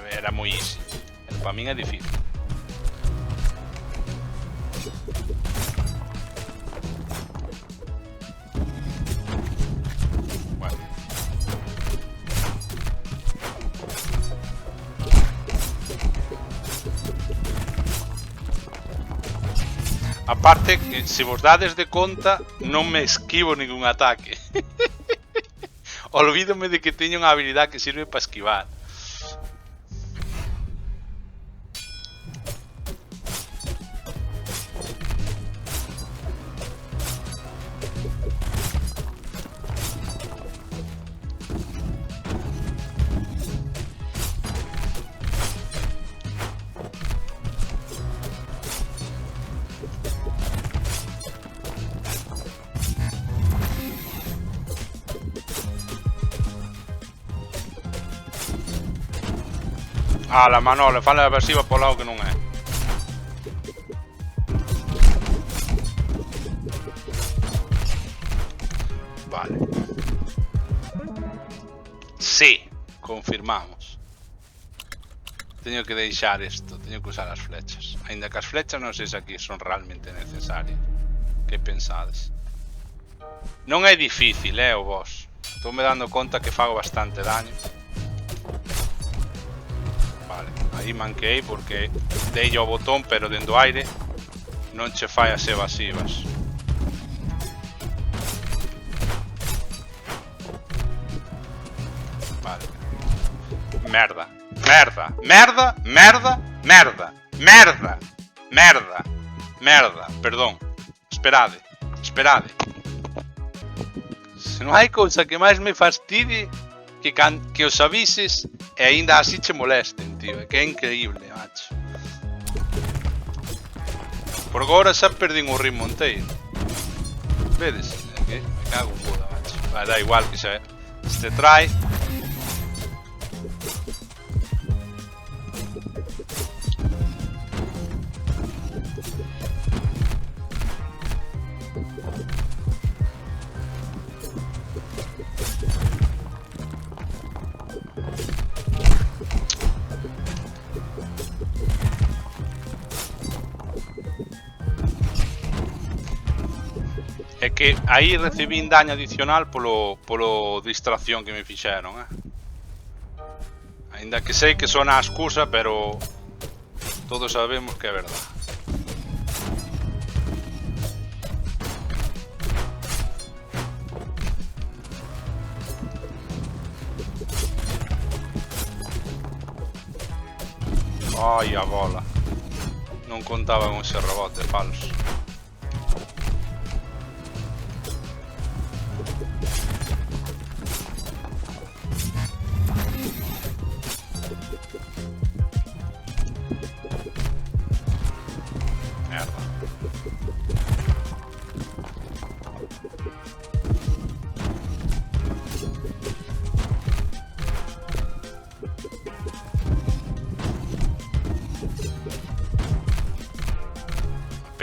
era moi easy. Pero para min é difícil. Aparte que se vos dades de conta, non me esquivo ningún ataque. Olvídome de que teño unha habilidade que sirve para esquivar. Ah, la Manole, falla la versiva por lado que non é. Vale. Sí, confirmamos. Teño que deixar isto, teño que usar as flechas. Ainda que as flechas non sei se aquí son realmente necesarias. Que pensades? Non é difícil, o boss. Estou me dando conta que fago bastante daño. Vale, aí manquei porque dei o botón, pero dentro do aire non che fai as evasivas. Vale. Merda, merda, merda, merda, merda, merda, merda, merda, perdón. Esperade, esperade. Se non hai cousa que máis me fastidie que os avises e aínda así che molesten, tío. É que é increíble, macho. Por agora xa perdín o ritmo inteiro. Vedes? É que me cago en boda, macho. Vai, da igual que xa este try. É que aí recibín daño adicional polo distracción que me fixeron, Ainda que sei que sona a excusa, pero todos sabemos que é verdade. Ai, a bola. Non contaba con ese rebote falso.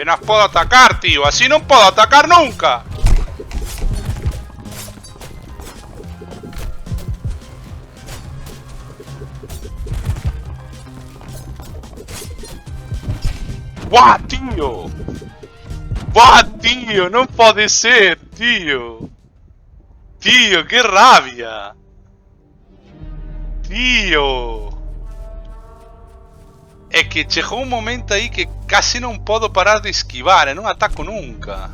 Apenas podo atacar, tío. Así non podo atacar nunca. ¡Buah, tío! ¡Buah, tío! Non pode ser, tío. Tío, que rabia. Tío. É que chegou un momento aí que casi non podo parar de esquivar e non ataco nunca.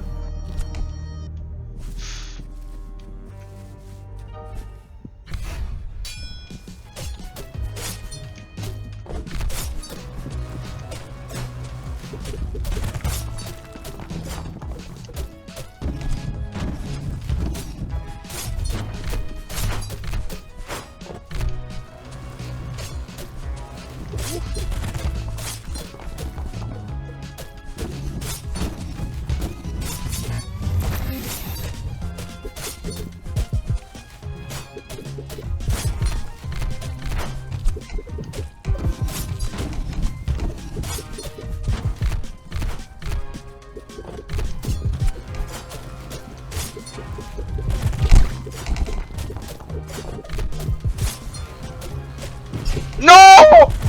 ¡No!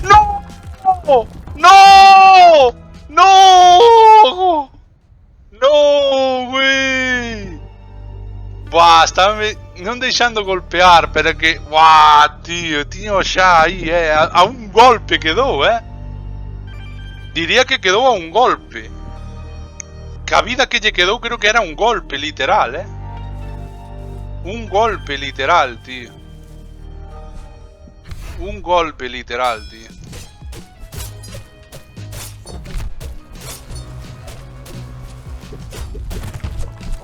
¡No! ¡No! ¡No! ¡No, güey! Buah, estame non deixando golpear, pero que... Buah, tío, tío, xa aí, a un golpe quedou, Diría que quedou a un golpe. Que a vida que lle quedou creo que era un golpe literal, Un golpe literal, tío. Un golpe literal, tío.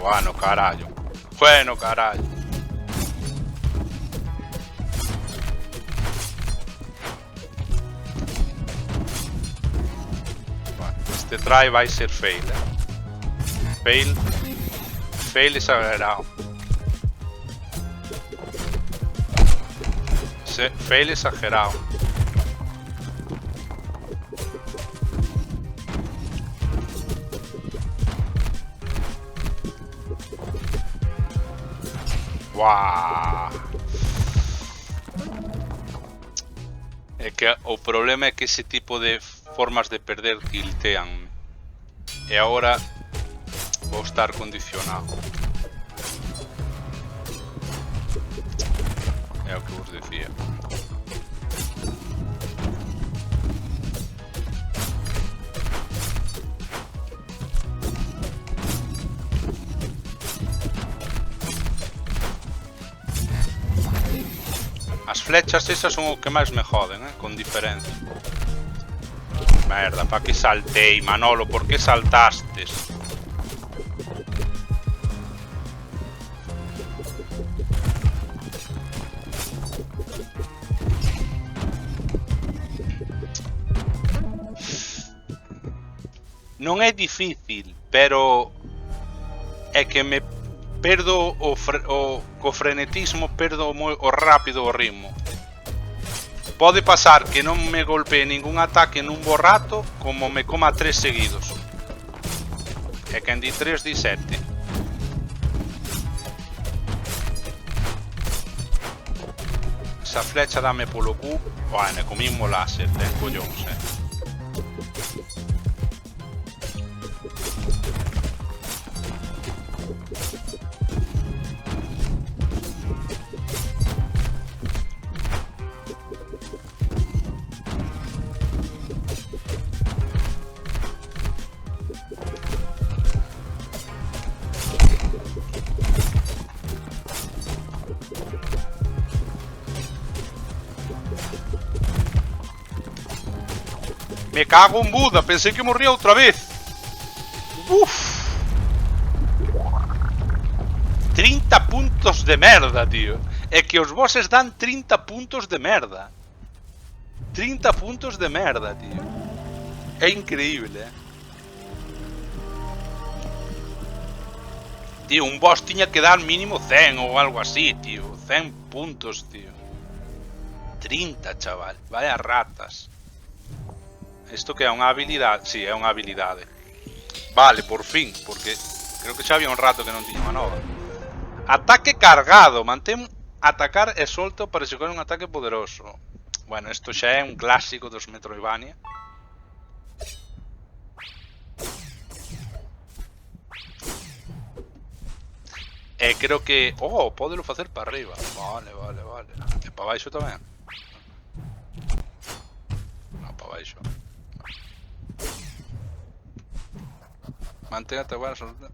Bueno, carallo. Bueno, carallo. Bueno, este try vai ser fail, Fail. Fail exagerado. Fail exagerado. Wow. É que o problema é que ese tipo de formas de perder tiltean. E agora vou estar condicionado. É o que vos decía. As flechas esas son o que máis me joden, con diferencia. Merda, pa que saltei, Manolo, por que saltastes? Non é difícil, pero é que me perdo co frenetismo, perdo o rápido o ritmo. Pode pasar que non me golpee ningún ataque nun bo rato, como me coma 3 seguidos. E quen di 3 di 7. Esa flecha dame polo cu. Bueno, comimos láser, ten collóns, Me cago en Buda, pensei que morría outra vez. Uff. 30 puntos de merda, tío. É que os bosses dan 30 puntos de merda. 30 puntos de merda, tío. É increíble, Tío, un boss tiña que dar mínimo 100 ou algo así, tío. 100 puntos, tío. 30, chaval. Vaya ratas. Isto que é unha habilidade? Si, é unha habilidade. Vale, por fin, porque creo que xa había un rato que non tiña unha nova. Ataque cargado. Mantén atacar e solto para executar un ataque poderoso. Bueno, isto xa é un clásico dos Metroidvania. E creo que... Oh, podelo facer para arriba. Vale, vale, vale. E para baixo tamén. Non, para baixo. Mantén atacar solta.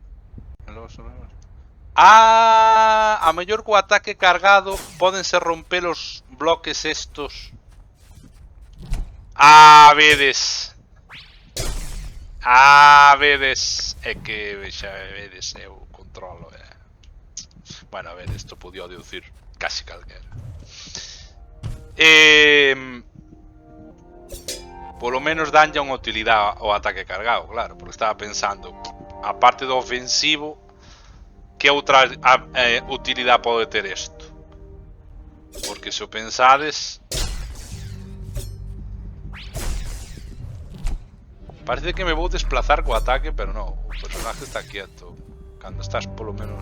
A mellor co ataque cargado pódense romper os bloques estos. Vedes. Vedes. É que xa vedes, eu controlo, Bueno, a ver, isto podía deducir casi calquera. Polo menos danlle unha utilidade ao ataque cargado, claro, porque estaba pensando, a parte do ofensivo, que outra utilidade pode ter isto? Porque se o pensades, parece que me vou desplazar co ataque, pero non, o personaje está quieto. Cando estás polo menos...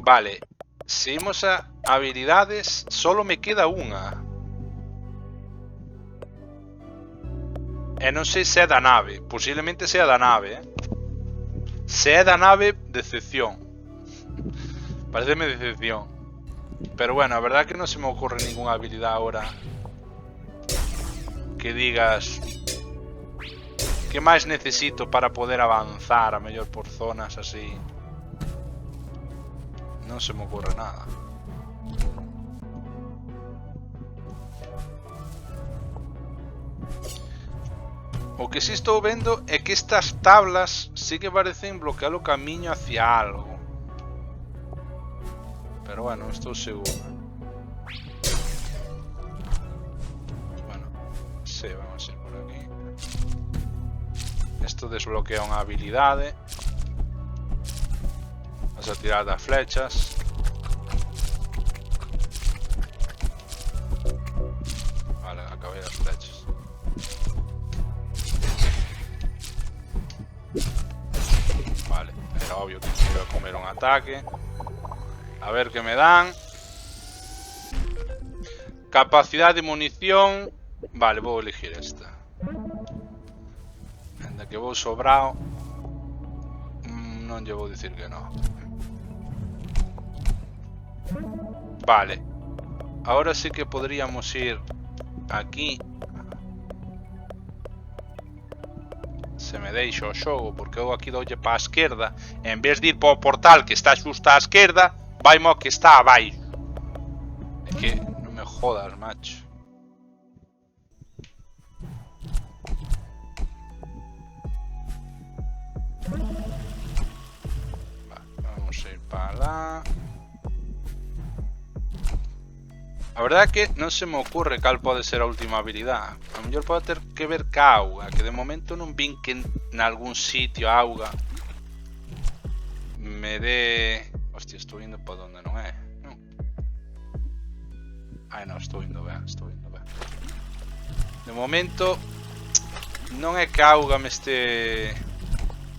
Vale, se imos a habilidades, solo me queda unha. E non sei se é da nave, posiblemente sea da nave, Se é da nave, decepción. Pareceme decepción. Pero bueno, a verdad que non se me ocorre ninguna habilidade ahora que digas que máis necesito para poder avanzar a mellor por zonas así. Non se me ocurre nada. O que si estou vendo é que estas tablas sí que parecen bloquear o camiño hacia algo. Pero bueno, non estou seguro. Bueno, sí, vamos a ir por aquí. Isto desbloquea unha habilidade. Vas a tirar das flechas. Vale, acabei das flechas. Vale, era obvio que me iba a comer un ataque. A ver que me dan. Capacidade de munición. Vale, vou elegir esta. Anda que vou sobrado. Non lle vou dicir que non. Vale. Ahora sí que podríamos ir aquí. Se me deixa o xogo, porque eu aquí doulle para a esquerda. En vez de ir para o portal que está xusto á esquerda, vai mo que está abaixo. É que non me jodas, macho. Vamos a ir para lá. A verdade é que non se me ocurre cal pode ser a última habilidade. A mellor pode ter que ver ca auga, que de momento non vin que en algún sitio a auga me dé... Hostia, estou indo para onde non é. Non. Ai, non, estou indo ben, estou indo ben. De momento non é que a auga me este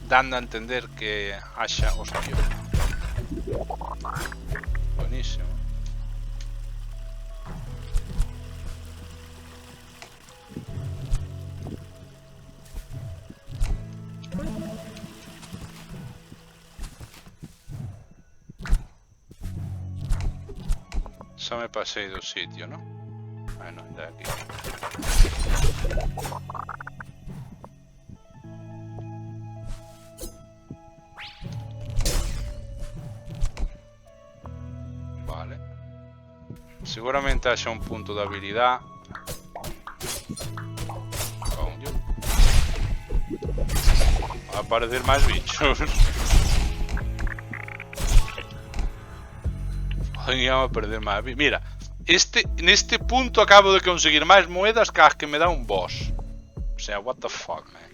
dando a entender que haxa... Hostia. Buenísimo. Xa me pasei do sitio, ¿no? Ah, non, de aquí. Vale. Seguramente haxa un punto de habilidad. Coño. Va a aparecer máis bichos. Iba a perder máis. Mira, neste punto acabo de conseguir máis moedas que as que me dá un boss. O sea, what the fuck, man.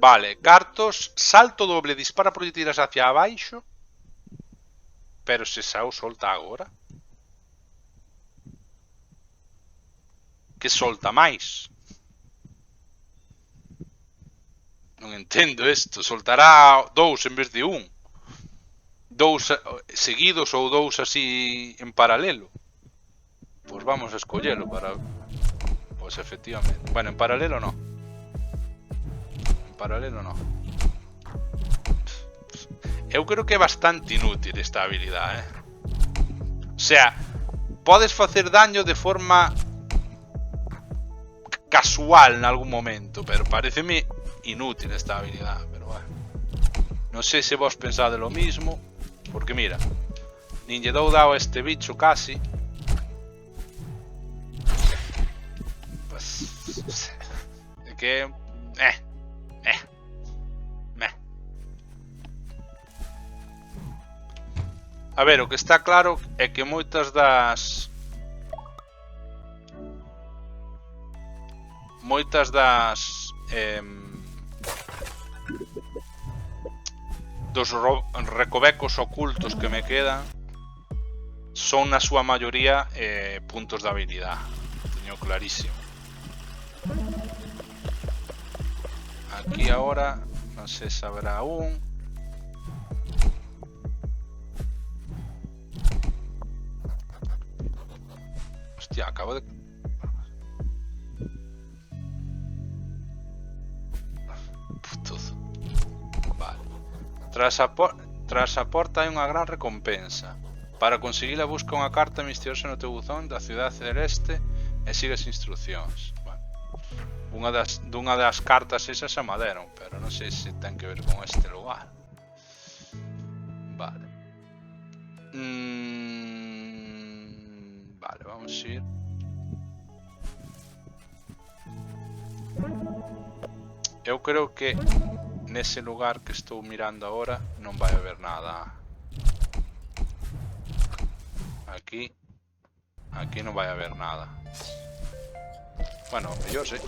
Vale, cartos, salto doble, dispara proyectiles hacia abaixo. Pero se xa o solta agora. Que solta máis? Non entendo isto. Soltará 2 en vez de 1. 2 seguidos ou 2 así en paralelo. Pois vamos a escollelo para... Pois efectivamente. Bueno, en paralelo no. En paralelo no. Eu creo que é bastante inútil esta habilidade, O sea, podes facer daño de forma casual en algún momento, pero pareceme inútil esta habilidade, pero bueno. Non sei se vos pensade lo mismo. Porque mira, nin lle dou dado a este bicho casi. Pues... É que... A ver, o que está claro é que moitas das... dos recovecos ocultos que me quedan son na súa maioría puntos de habilidade. Teño clarísimo. Aquí ahora non sei se habrá un. Hostia, acabo de... Putoso. Vale. Tras a porta hai unha gran recompensa. Para conseguila busca unha carta misteriosa no teu buzón da cidade celeste e sigue as instruccións. Bueno, dunha das cartas esas xa me deron, pero non sei se ten que ver con este lugar. Vale. Vale, vamos a ir. Eu creo que nese lugar que estou mirando agora non vai haber nada. Aquí non vai haber nada. Bueno, mellor sí.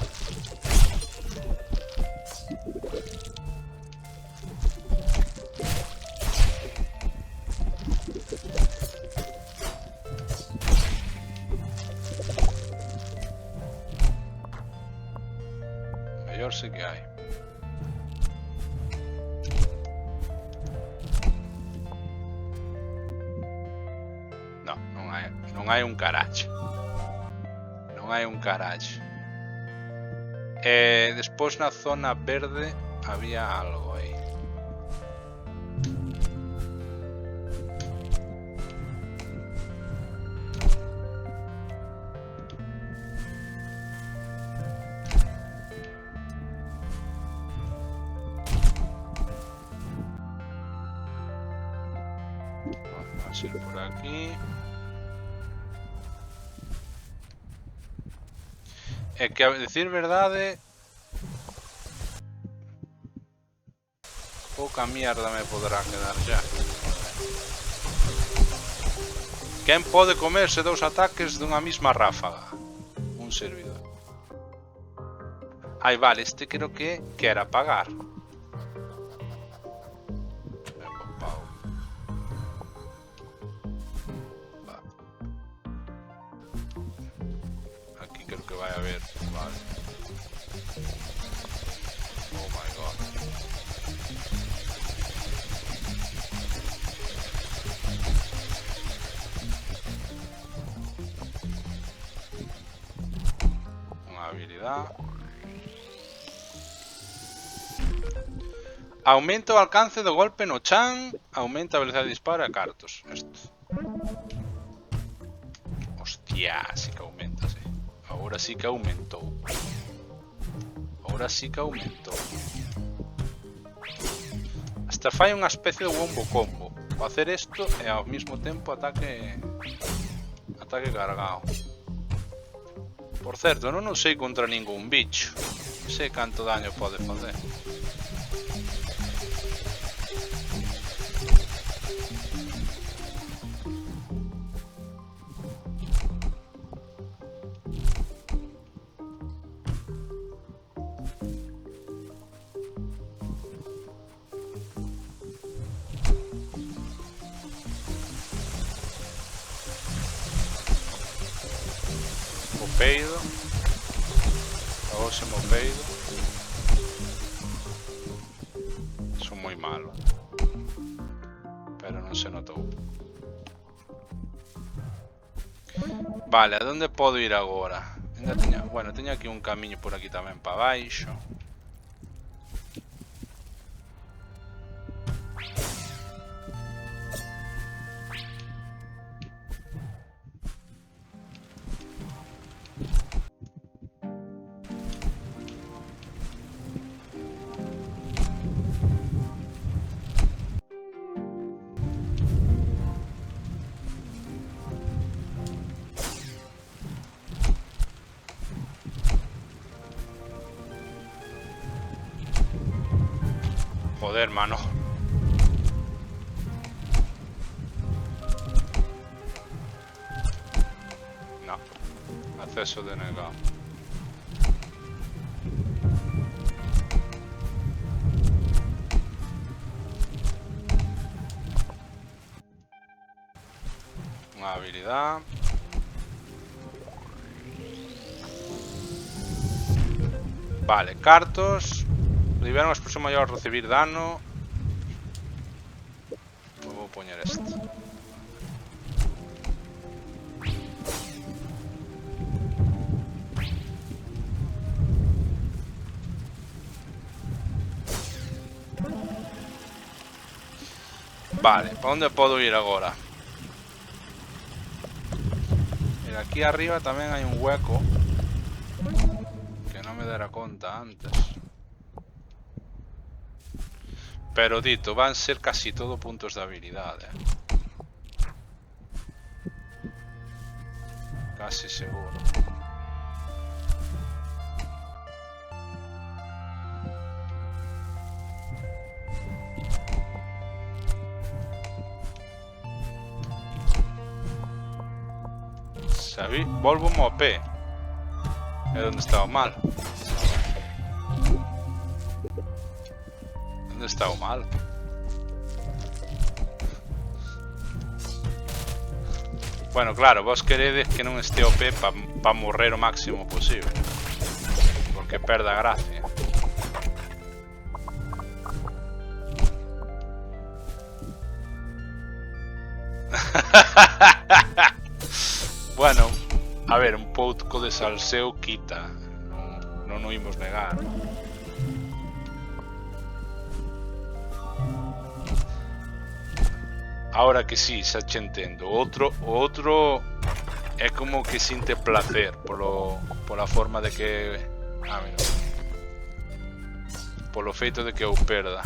Mellor sí que hai. Non hai un caracho. Non hai un caracho. Despois na zona verde había algo aí. Vamos a ir por aquí. É que, a decir verdade, pouca mierda me poderá quedar xa. Quen pode comerse 2 ataques dunha mesma ráfaga? Un servidor. Ai, vale, este creo que era pagar. Aquí creo que vai haber, vale. Oh my god. Unha habilidade. Aumenta o alcance do golpe no chan, aumenta a velocidade de disparo e cartos. Esto. Hostia, sí que aumenta, sí. Ahora sí que aumentou. Ahora sí que aumentou. Hasta fai unha especie de wombo combo. Facer isto e ao mesmo tempo ataque cargado. Por certo, non sei contra ningún bicho. Non sei canto daño pode facer. Peido. Agora se mo peido. Son moi malo. Pero non se notou. Vale, a donde podo ir agora? Bueno, teño aquí un camiño por aquí tamén para baixo. Joder, mano. No. Acceso denegado. Una habilidad. Vale, cartos. Liberan a explosión mayor al recibir dano. Vou poñer este. Vale, para onde podo ir agora? Mira, aquí arriba tamén hai un hueco que non me dera conta antes. Pero dito, van ser casi todo puntos de habilidade. Casi seguro. Sabí, volvo mo P. É onde está o mal. Onde está o mal? Bueno, claro, vos queredes que non este OP pa morrer o máximo posible. Porque perda a gracia. Bueno, a ver, un pouco de salseo quita. Non o imos negar. Ahora que sí, xa che entendo. O outro é como que sinte placer pola forma de que... Ah, mira. Polo feito de que eu perda.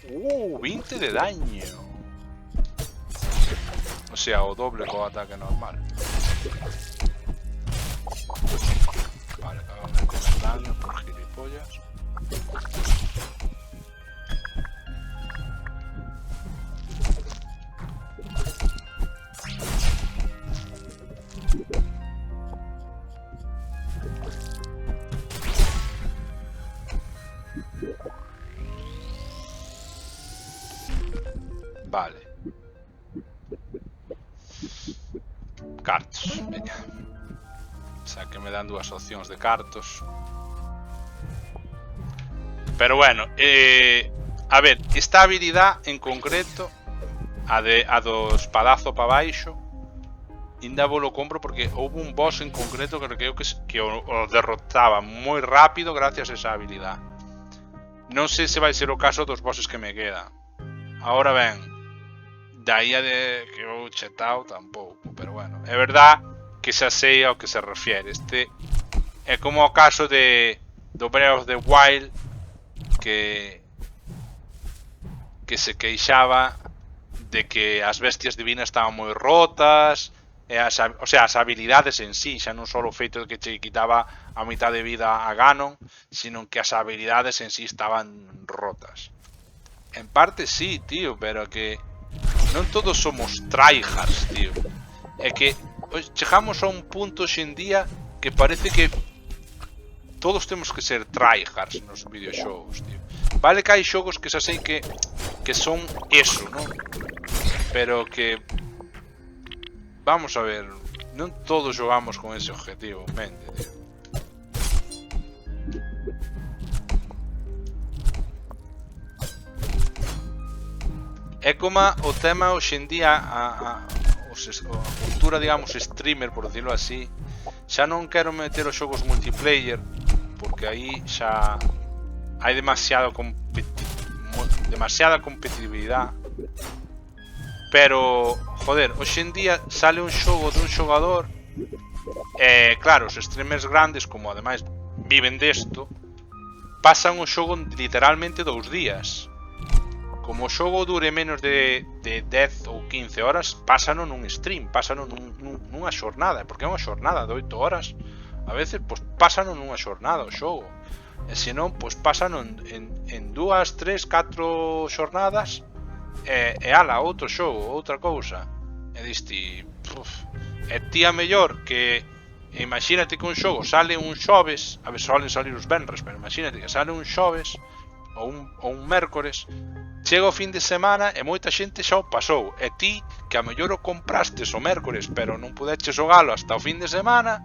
20 de daño. O sea, o doble co ataque normal. Vale, cagame con el daño por gilipollas. Vale. Cartos, veña. Xa que me dan dúas opcións de cartos. Pero bueno, a ver, esta habilidade en concreto, a do espadazo pa baixo, ainda vos lo compro porque houve un boss en concreto que creo que o derrotaba moi rápido gracias a esa habilidade. Non sei se vai ser o caso dos bosses que me quedan. Ahora ben, daí a de que eu chetao tampouco, pero bueno, é verdad que xa sei ao que se refiere. Este é como o caso do Breath of the Wild que se queixaba de que as bestias divinas estaban moi rotas, e o sea, as habilidades en sí, xa non só o feito de que che quitaba a mitad de vida a Ganon, sino que as habilidades en sí estaban rotas. En parte sí, tío, pero que non todos somos tryhards, tío. É que chegamos a un punto hoxe en día que parece que todos temos que ser tryhards nos videoxogos, tío. Vale que hai xogos que xa sei que son eso, non? Pero que... Vamos a ver, non todos xogamos con ese objetivo en mente, tío. É como o tema hoxe en día, a cultura, digamos, streamer, por decirlo así. Xa non quero meter os xogos multiplayer, porque aí xa hai demasiada competitividade. Pero, joder, hoxe en día sale un xogo dun xogador e, claro, os streamers grandes, como ademais viven desto, pasan o xogo literalmente 2 días. Como o xogo dure menos de 10 ou 15 horas, pásano nun stream, pásano nunha xornada, porque é unha xornada de 8 horas. A veces, pois, pásano nunha xornada o xogo. E senón, pois, pásano en 2, 3, 4 xornadas e ala, outro xogo, outra cousa. E diste, e ti a mellor que... Imagínate que un xogo sale un xoves, a ver, solen salir os venres, pero imagínate que sale un xoves ou un mércores, chega o fin de semana e moita xente xa o pasou. E ti, que a mellor o comprastes o mércores, pero non pudeches xogalo hasta o fin de semana,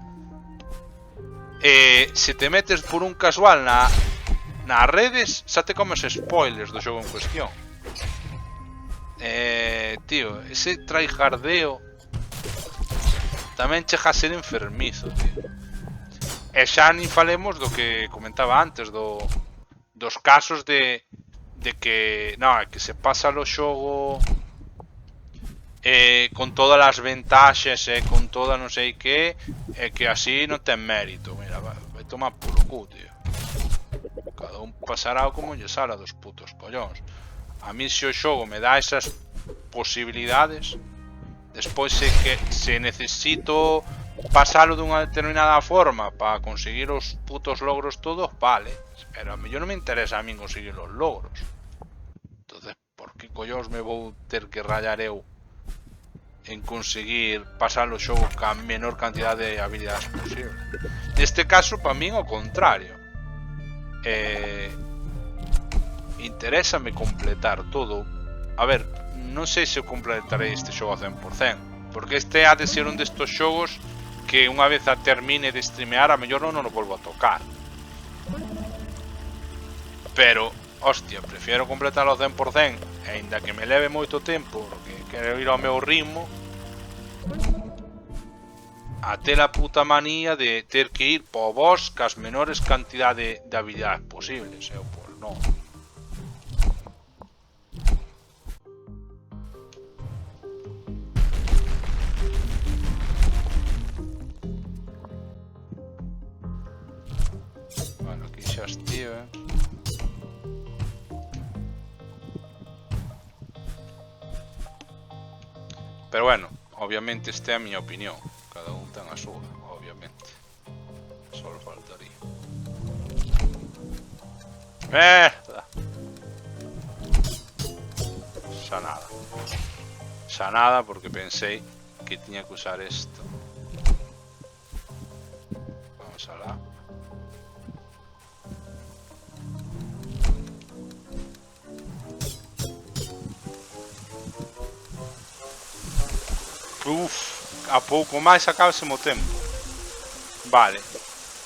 e se te metes por un casual nas redes, xa te comes spoilers do xogo en cuestión. Tío, ese tryhardeo tamén chega a ser enfermizo, tío. E xa nin falemos do que comentaba antes, dos casos de que, no, que se pasa o xogo con todas as ventaxes e con toda non sei que, e que así non ten mérito. Mira, vai tomar polo cu, tío. Cada un pasará como lle sala dos putos collóns. A mí se o xogo me dá esas posibilidades, despois se necesito pasalo dunha determinada forma para conseguir os putos logros todos, vale, pero a mellor non me interesa a min conseguir os logros. Entonces, por que collóns me vou ter que rayar eu en conseguir pasar o xogo ca menor cantidad de habilidades posible? Neste caso, para min, o contrario. Interésame completar todo. A ver, non sei se eu completarei este xogo a 100%, porque este ha de ser un destos xogos que unha vez a termine de streamear, a mellor non o volvo a tocar. Pero, hostia, prefiero completarlo ao 100%, e ainda que me leve moito tempo, porque quero ir ao meu ritmo, a ter a puta manía de ter que ir po boss cas menores cantidades de habilidades posibles. Eu, pois, non. Bueno, aquí xa estive. Pero bueno, obviamente esta é a miña opinión. Cada un ten a súa, obviamente. Só faltaría. Merda. Xa nada. Xa nada porque pensei que tiña que usar isto. Vamos alá. Uff, a pouco máis acabase o tempo. Vale.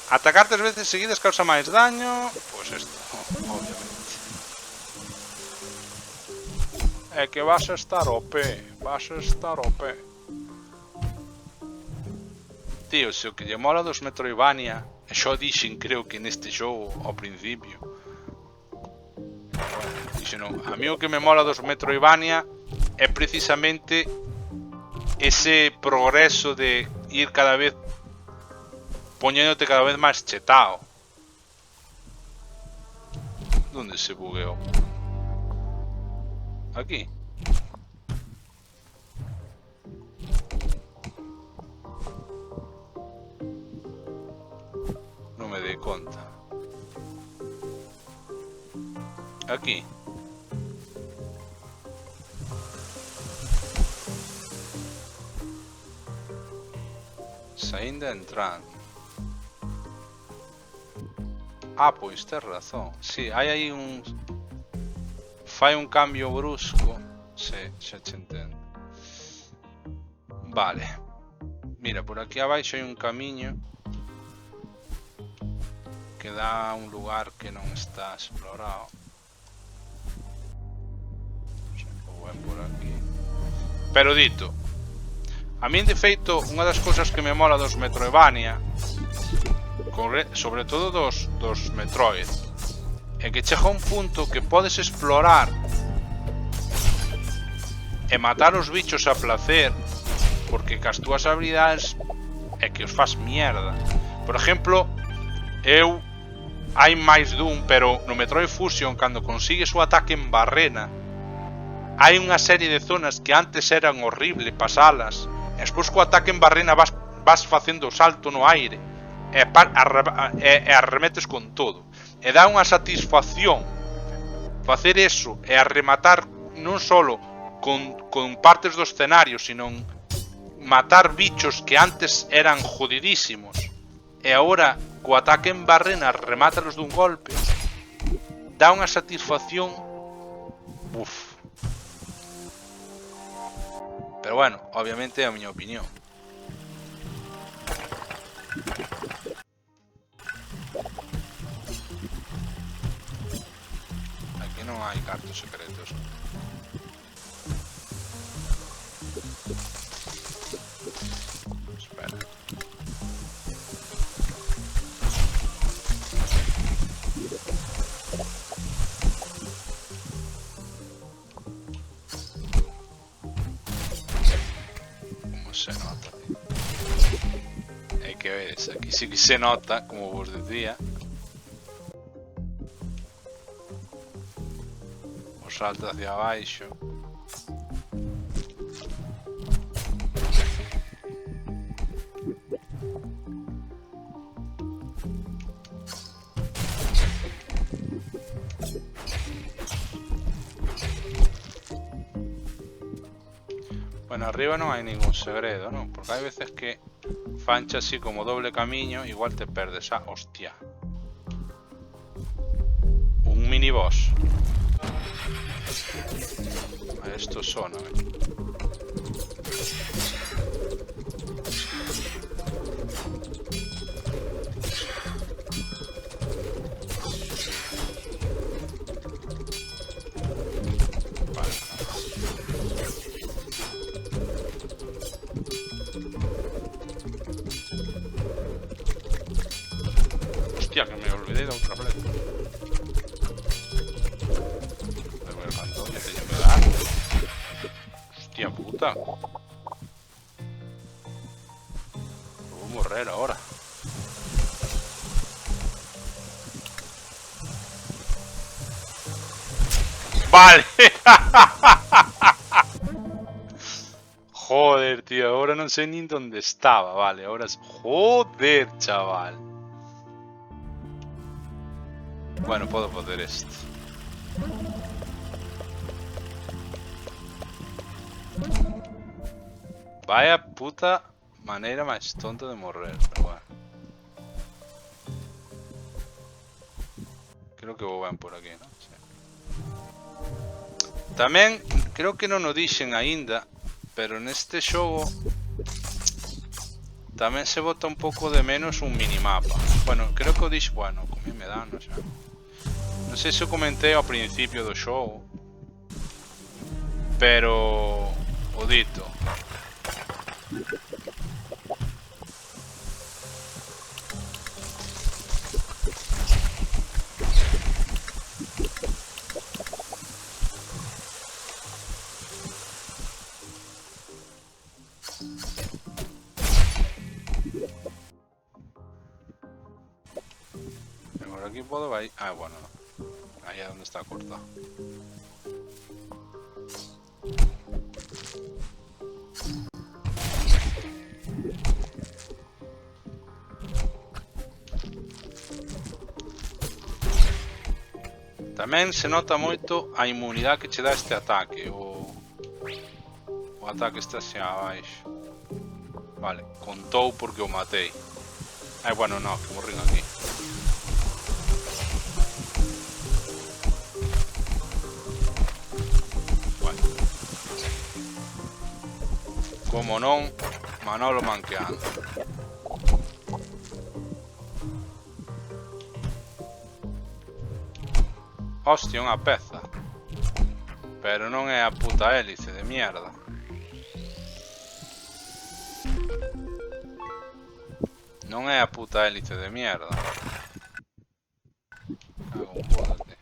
Atacar 3 veces seguidas causa máis daño. Pois isto, obviamente. É que vas a estar OP. Vas a estar OP. Tío, se o que lle mola dos Metroidvania, e xo dixen creo que neste xogo ao principio. Bueno, dixen non. A mí o que me mola dos Metroidvania é precisamente ese progreso de ir cada vez poñéndote cada vez máis chetao. ¿Dónde se bugueou? Aquí. Non me dei conta. Aquí. Ainda entrando. Ah, pois tes razón. Si, hai aí un... Fai un cambio brusco. Si, xa te entendo. Vale. Mira, por aquí abaixo hai un camiño que dá a un lugar que non está explorado. Ou é por aquí. Pero dito, a min, de feito, unha das cousas que me mola dos Metroidvania, sobre todo dos Metroid, é que chega un punto que podes explorar e matar os bichos a placer, porque cas túas habilidades é que os faz mierda. Por exemplo, eu hai máis dun, pero no Metroid Fusion, cando consigues o ataque en barrena, hai unha serie de zonas que antes eran horrible pasalas. Despois co ataque en barrena vas facendo o salto no aire e arremetes con todo. E dá unha satisfacción facer eso e arrematar non solo con partes do escenario, sino matar bichos que antes eran jodidísimos e agora co ataque en barrena remátalos dun golpe. Dá unha satisfacción. Uff. Pero bueno, obviamente é a miña opinión. Aquí non hai cartos secretos. Espera. se nota. Hai que ver, aquí sí que se nota, como vos decía. O salto hacia abaixo. Bueno, arriba non hai ningún segredo, non? Porque hai veces que fancha así como doble camiño, igual te perdes. Ah, hostia. Un mini boss. Esto sona, Hostia, que me olvidé de outra vez. Pero el cantón ya teño que dar. Hostia puta. Vou morrer ahora. Vale. Joder, tío, ahora non sei nin onde estaba. Vale, ahora... Joder, chaval. Bueno, puedo poder esto. Vaya puta manera máis tonta de morrer, pero bueno. Creo que vou ben por aquí, non? Sí. Tamén, creo que non o dixen aínda, pero neste xogo tamén se bota un pouco de menos un minimapa. Bueno, creo que o dixo... Bueno, comí me dan, non sei. Non sei se o comentei ao principio do xogo, pero o dito. Por aquí puedo ir... Ah, bueno, no. Ahí es donde está cortado. Tamén se nota moito a inmunidade que che dá este ataque. O ataque está hacia abaixo. Vale, contou porque o matei. Ai, bueno, no, que morrín aquí. Bueno. Como non, Manolo manqueando. Hostia, unha peza. Pero non é a puta hélice de mierda. Non é a puta hélice de mierda. Cago en boda, tío.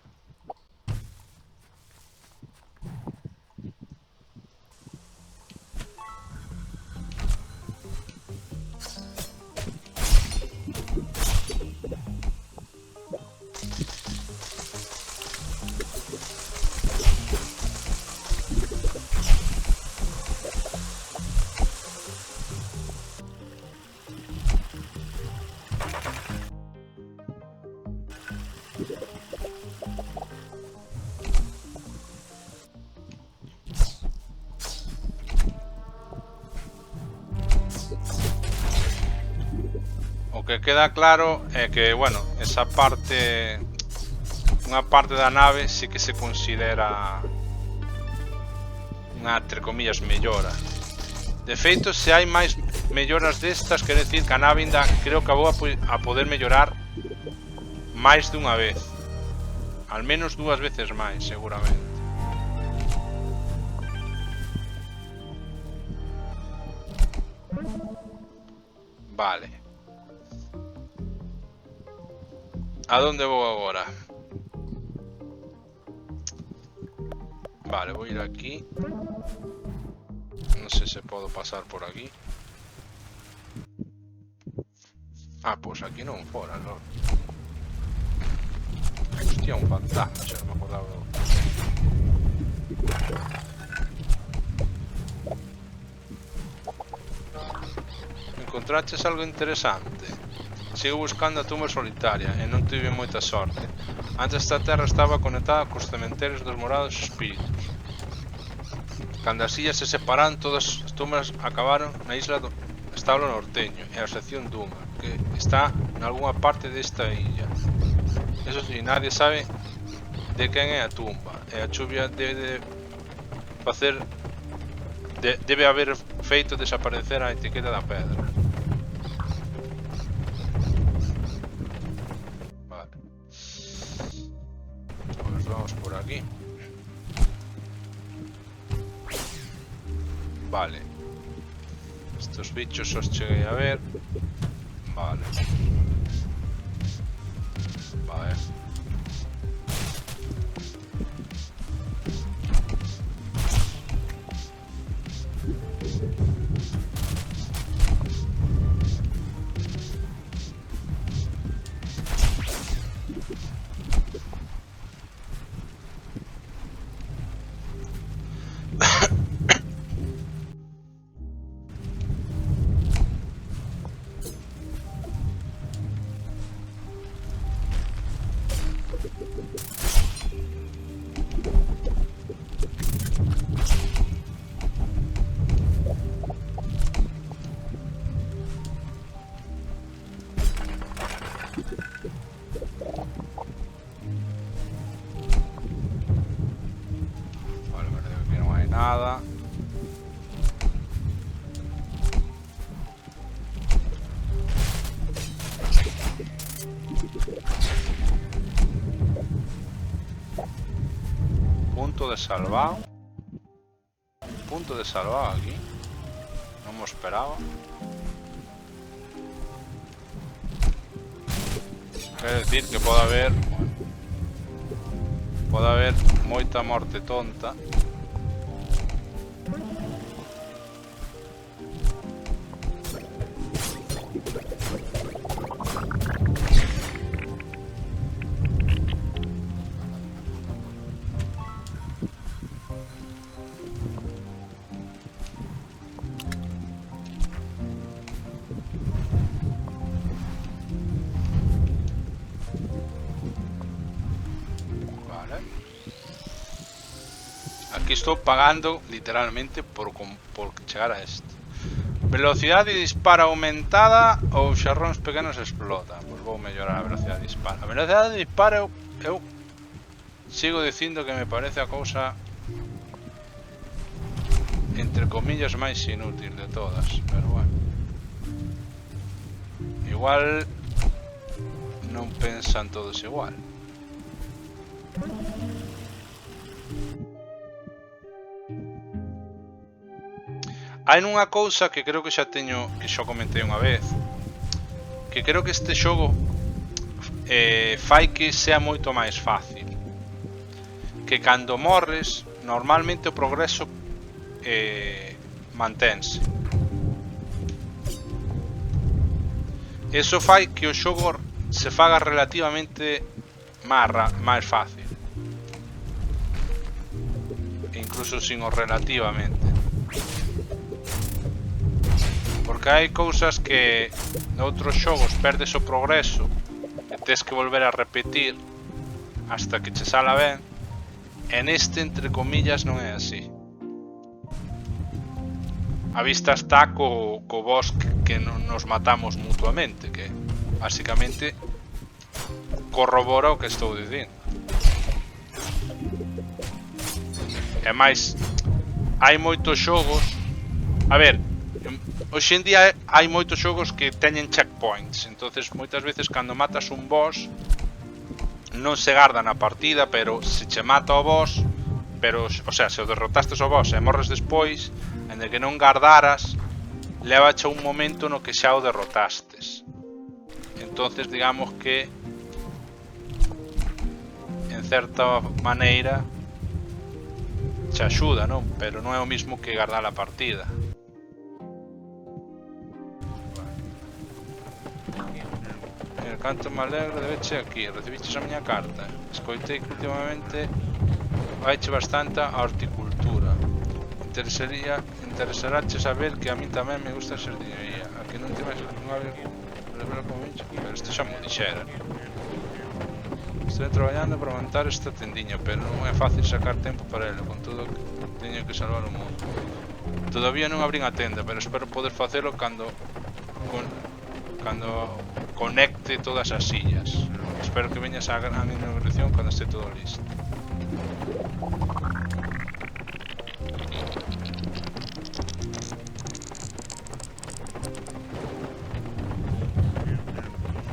O que queda claro é que, bueno, esa parte, unha parte da nave sí que se considera unha, entre comillas, mellora. De feito, se hai máis melloras destas, quer decir que a nave ainda creo que vou a poder mellorar máis dunha vez. Al menos 2 veces máis, seguramente. Vale. A donde vou agora? Vale, vou ir aquí. Non sei se podo pasar por aquí. Ah, pois aquí non fora, non. Hostia, un fantasma, xa non me acordaba. Encontraches algo interesante? Sigo buscando a tumba solitaria e non tive moita sorte. Antes esta terra estaba conectada cos cementerios dos morados espíritus. Cando as illas se separan, todas as tumbas acabaron na isla do establo norteño e a sección Dunga, que está nalgúna parte desta illa. Eso si, nadie sabe de quen é a tumba, e a chuvia debe facer debe haber feito desaparecer a etiqueta da pedra. Vale. Pues vamos por aquí. Vale. Estos bichos os cheguei a ver. Vale. Vale. Nada. Punto de salvado. Punto de salvado aquí. No me esperaba. Quer decir que pode haber moita morte tonta. Aquí estou pagando literalmente por chegar a este. Velocidade de disparo aumentada ou xarróns pequenos explota. Pois vou mellorar a velocidade de disparo. A velocidade de disparo eu sigo dicindo que me parece a cousa entre comillas máis inútil de todas, pero bueno. Igual non pensan todos igual. Hai nunha cousa que creo que xa comentei unha vez, que creo que este xogo fai que sea moito máis fácil, que cando morres normalmente o progreso mantense. Eso fai que o xogo se faga relativamente máis fácil, incluso sin o relativamente. Porque hai cousas que noutros xogos perdes o progreso e tes que volver a repetir hasta que che sala ben, e neste, entre comillas, non é así. A vista está co boss que nos matamos mutuamente, que basicamente corrobora o que estou dicindo. E máis, hai moitos xogos, a ver, hoxe en día hai moitos xogos que teñen checkpoints, entonces moitas veces cando matas un boss non se garda na partida, pero se che mata o boss, pero, o sea, se o derrotastes o boss e morres despois, ende que non gardaras, levache un momento no que xa o derrotastes. Entonces digamos que en certa maneira che axuda, non? Pero non é o mismo que guardar a partida. Mira, canto me alegro de veche aquí. Recibiches a miña carta. Escoitei que últimamente vaiche bastante a horticultura. Interesarache saber que a mí tamén me gusta a xardinería. A que non temes unha vez como bicho. Pero isto xa me dixera. Estou traballando para montar esta tendiña, pero non é fácil sacar tempo para ela, con todo que teño que salvar o mundo. Todavía non abrín a tenda, pero espero poder facelo cando conecte todas as sillas. Espero que veñas a mi inauguración cando este todo listo.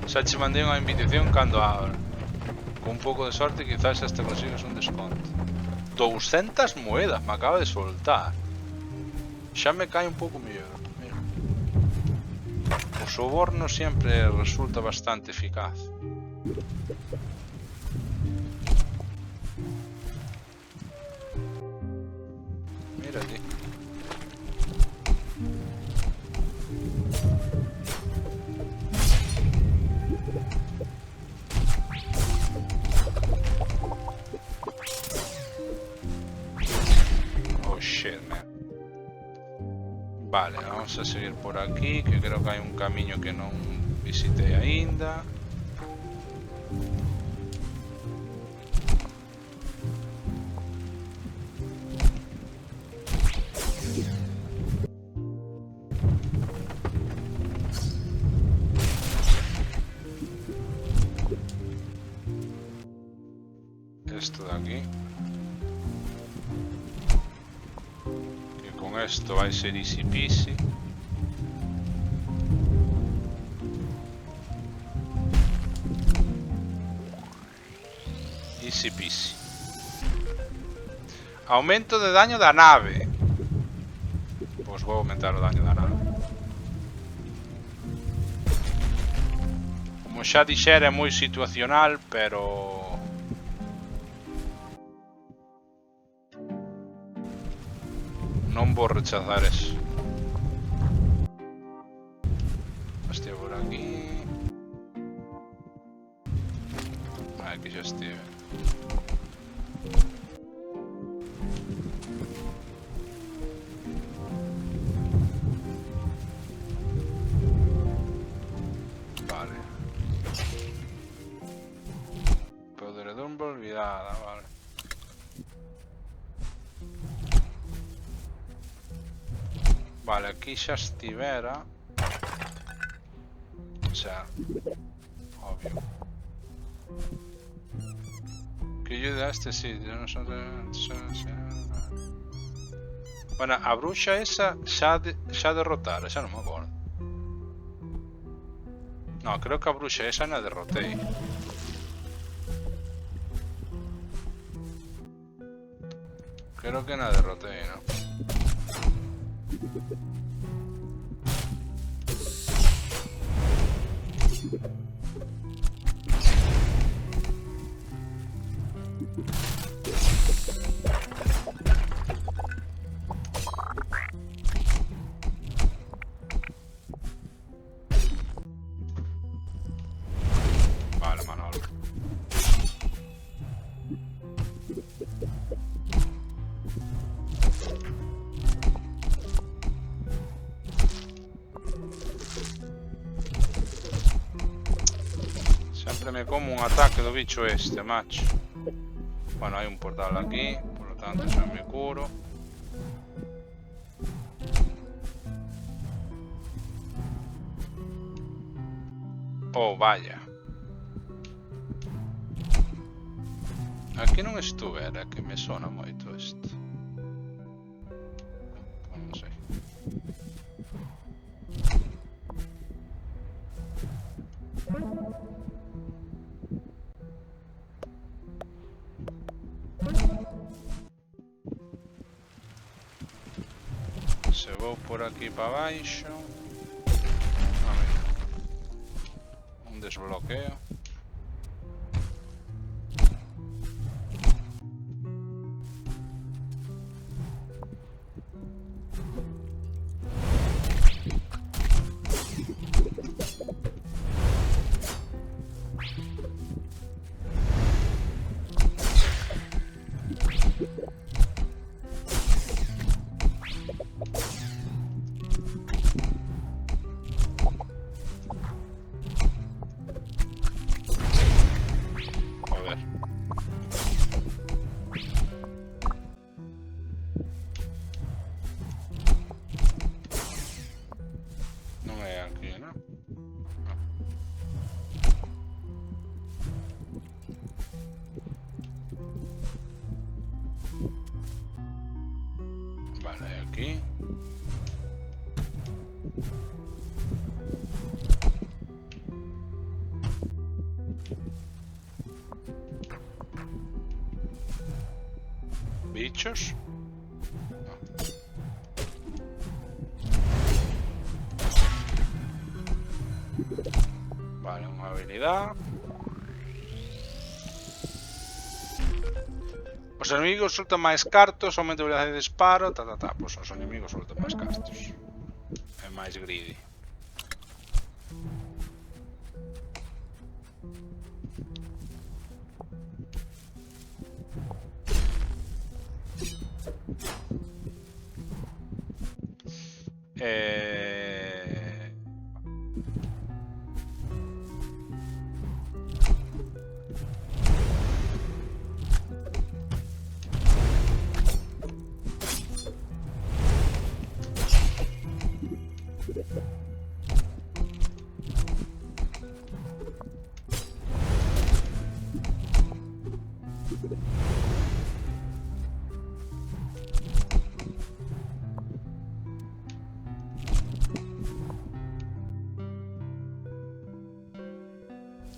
Xa che mandei unha invitación cando abra. Con un pouco de sorte quizás hasta consigues un desconto. 200 moedas me acaba de soltar. Xa me cae un pouco mellor. Mira. O soborno sempre resulta bastante eficaz. Mira ti. Vale, vamos a seguir por aquí, que creo que hai un camiño que non visitei aínda. Esto de aquí. Esto va a ser easy peasy. Easy peasy. Aumento de daño da nave. Pues vou aumentar o daño da nave. Como xa dixera é moi situacional, pero non vou rechazar eso. Hostia, por aquí. Aquí xa estive. Vale. Podredumbre olvidada, vale. Vale, aquí xa estivera. O sea, obvio. Que ayuda a este sitio. Bueno, a bruxa esa xa derrotara, xa non me acordo. No, creo que a bruxa esa na derrotei. Creo que na derrotei, ¿no? Vale, Manolo. Sempre me como un ataque do bicho este, macho. Bueno, hai un portal aquí, por lo tanto xa me curo. Oh, vaya. Aquí non estuvera, que me sona moito isto. Non sei. Se vou por aquí para baixo. A ver. Un desbloqueo. aquí. Bichos. Vale, una habilidad. Os enemigos soltan máis cartos, aumenta a velocidade de disparo, Pois os enemigos soltan máis cartos. É máis greedy.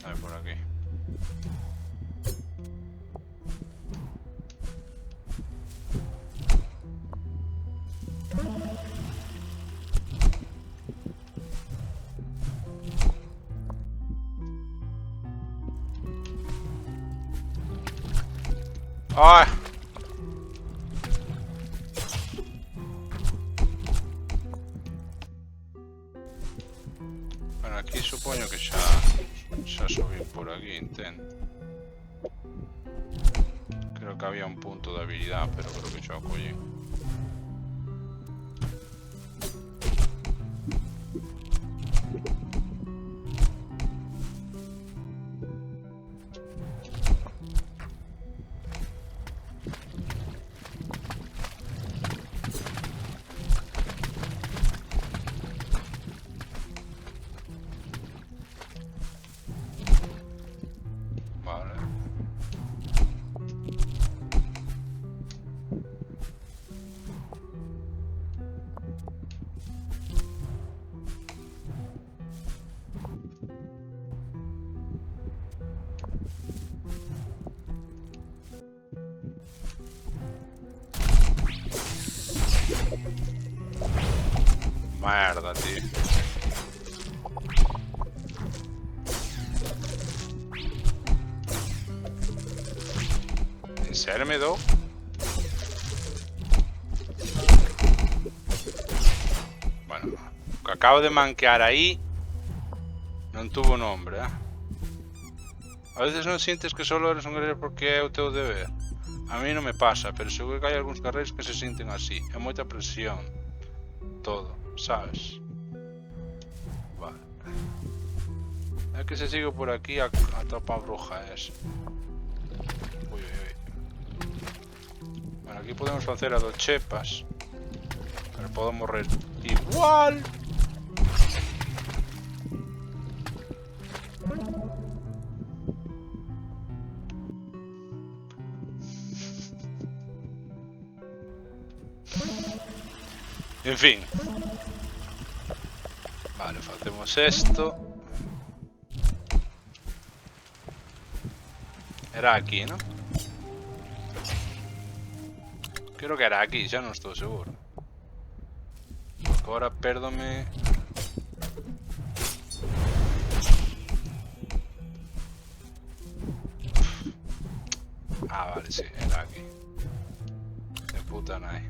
A ver por aquí. ¡Ay! Bueno, aquí supoño que xa subí por aquí, intento. Creo que había un punto de habilidad, pero creo que xa o collí. Merda, tío. ¿En serio me do? Bueno, lo que acabo de manquear ahí non tuvo nombre, ¿eh? A veces non sientes que solo eres un guerreiro porque é o teu deber. A mí non me pasa, pero seguro que hai algúns guerreiros que se sinten así. É moita presión. Todo, sabes? Vale. É que se sigo por aquí a topa bruja esa. Ui, ui, ui. Bueno, aquí podemos facer a do chepas. Pero podo morrer igual. En fin. Vale, facemos esto. Era aquí, ¿no? Creo que era aquí, ya non estou seguro. Porque ahora pérdome. Ah, vale, sí, era aquí. De puta nai.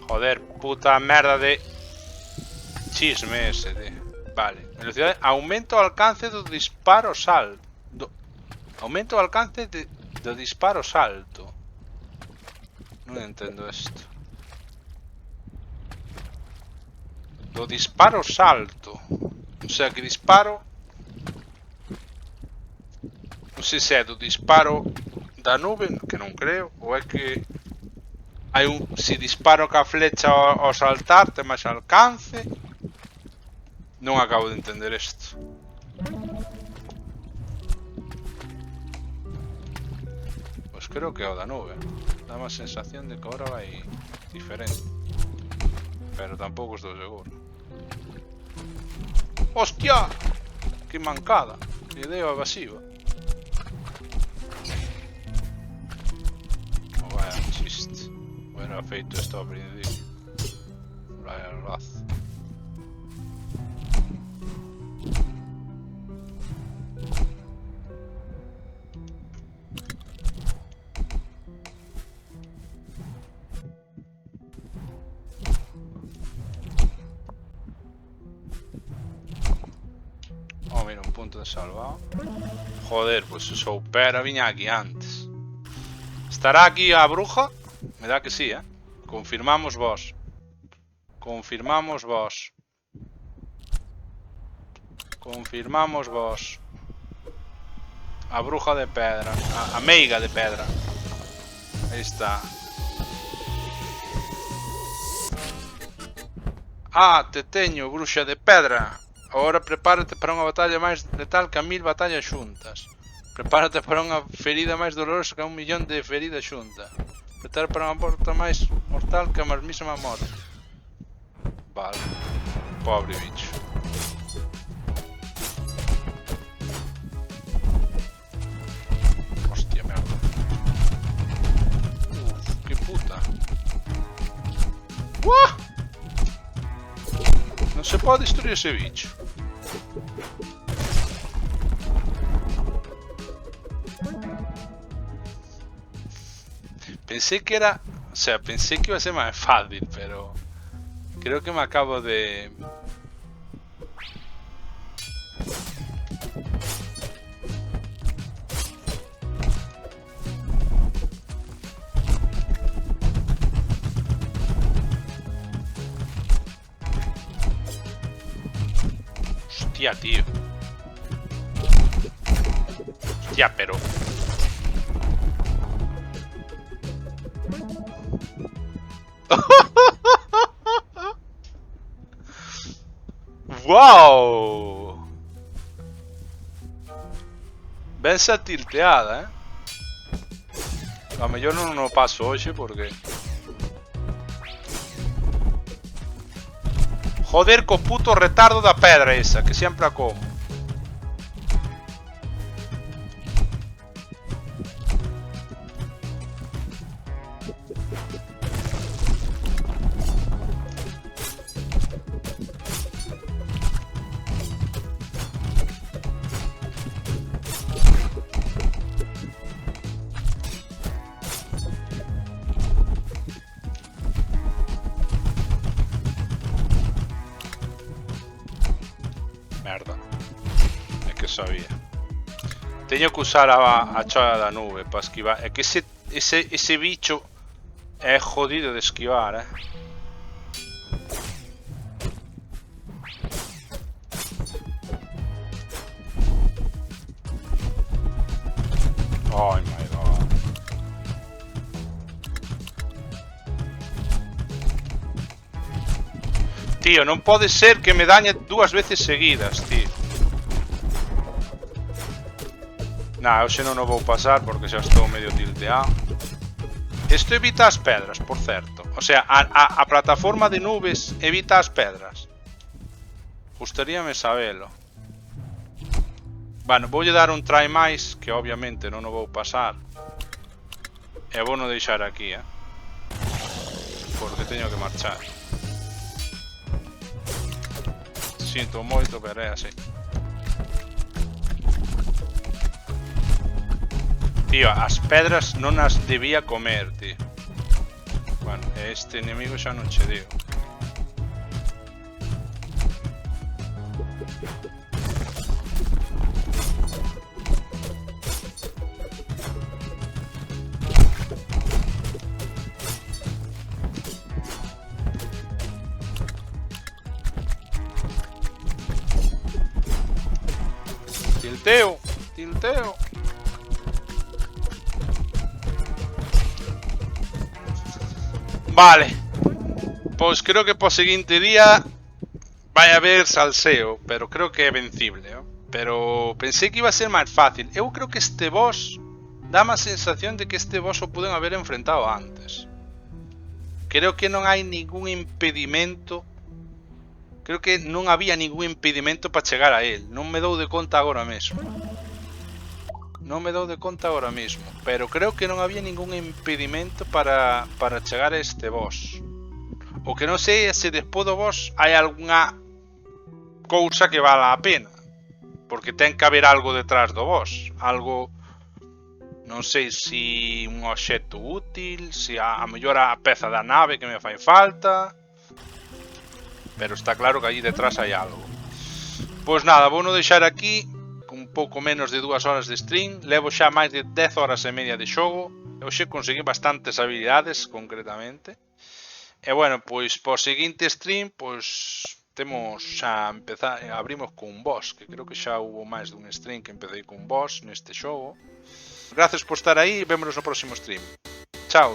Joder, puta merda de chisme ese, tío. Vale, velocidade, aumento o alcance do disparo salto. Aumento o alcance do disparo salto. Non entendo isto. Do disparo salto. O sea que disparo. Non sei se é do disparo da nube, que non creo, ou é que hai un, se disparo ca flecha ao saltar, ten máis alcance. Non acabo de entender isto. Pois creo que é o da nube. Dá má sensación de que agora vai diferente. Pero tampouco estou seguro. Hostia! Que mancada. Que deo evasiva. Oh, vaya chiste. Hubiera feito isto ao principio. Vaya raza. Oh, mira, un punto de salvado. Joder, pues se soupera viña aquí antes. ¿Estará aquí a bruja? Me da que sí, ¿eh? Confirmamos vos. Confirmamos vos. Confirmamos vos. A bruja de pedra. A meiga de pedra. Aí está. Ah, te teño, bruxa de pedra. Agora prepárate para unha batalla máis letal que a 1000 batallas xuntas. Prepárate para unha ferida máis dolorosa que a 1.000.000 de feridas xuntas. Prepárate para unha porta máis mortal que a mesmísima morte. Vale. Pobre bicho. Hostia, merda. Uf, que puta. ¡Uah! Non se pode destruir ese bicho. Pensé que era... O sea, pensé que iba a ser más fácil, pero... Creo que me acabo de... Hostia, tío. Hostia, pero... ¡Wow! Ben esa tilteada, eh? A mellor non o paso hoxe porque... Joder co puto retardo da pedra esa, que sempre a como. Merda. É que sabía. Teño que usar a choia da nube para esquivar. É que ese bicho é jodido de esquivar, eh. Oh my god. Tío, non pode ser que me dañe 2 veces seguidas, tío. Nah, hoxe non o vou pasar porque xa estou medio tilteado. Isto evita as pedras, por certo. O sea, a plataforma de nubes evita as pedras. Gustaríame sabelo. Bueno, voulle dar un try máis, que obviamente non o vou pasar. E vou non deixar aquí, eh. Porque teño que marchar. Sinto moito, pero é así. Tío, as pedras non as debía comer, tío. Bueno, este enemigo xa non che digo. Tilteo, tilteo. Vale. Pois creo que po seguinte día vai haber salseo, pero creo que é vencible, ¿no? Pero pensei que iba a ser máis fácil. Eu creo que este boss Dame a sensación de que este boss o puden haber enfrentado antes. Creo que non hai ningún impedimento. Creo que non había ningún impedimento para chegar a él. Non me dou de conta agora mesmo. Non me dou de conta agora mesmo. Pero creo que non había ningún impedimento para chegar a este boss. O que non sei é se despois do boss hai algunha cousa que vala a pena. Porque ten que haber algo detrás do boss. Algo... Non sei se un obxecto útil, se a mellor a peza da nave que me fai falta. Pero está claro que aí detrás hai algo. Pois nada, vou no deixar aquí, con un pouco menos de 2 horas de stream. Levo xa máis de 10 horas e media de xogo. Eu xe consegui bastantes habilidades, concretamente. E bueno, pois po seguinte stream, pois temos xa empezar, abrimos con un boss, que creo que xa hubo máis dun stream que empecé con un boss neste xogo. Gracias por estar aí e vémonos no próximo stream. Chao.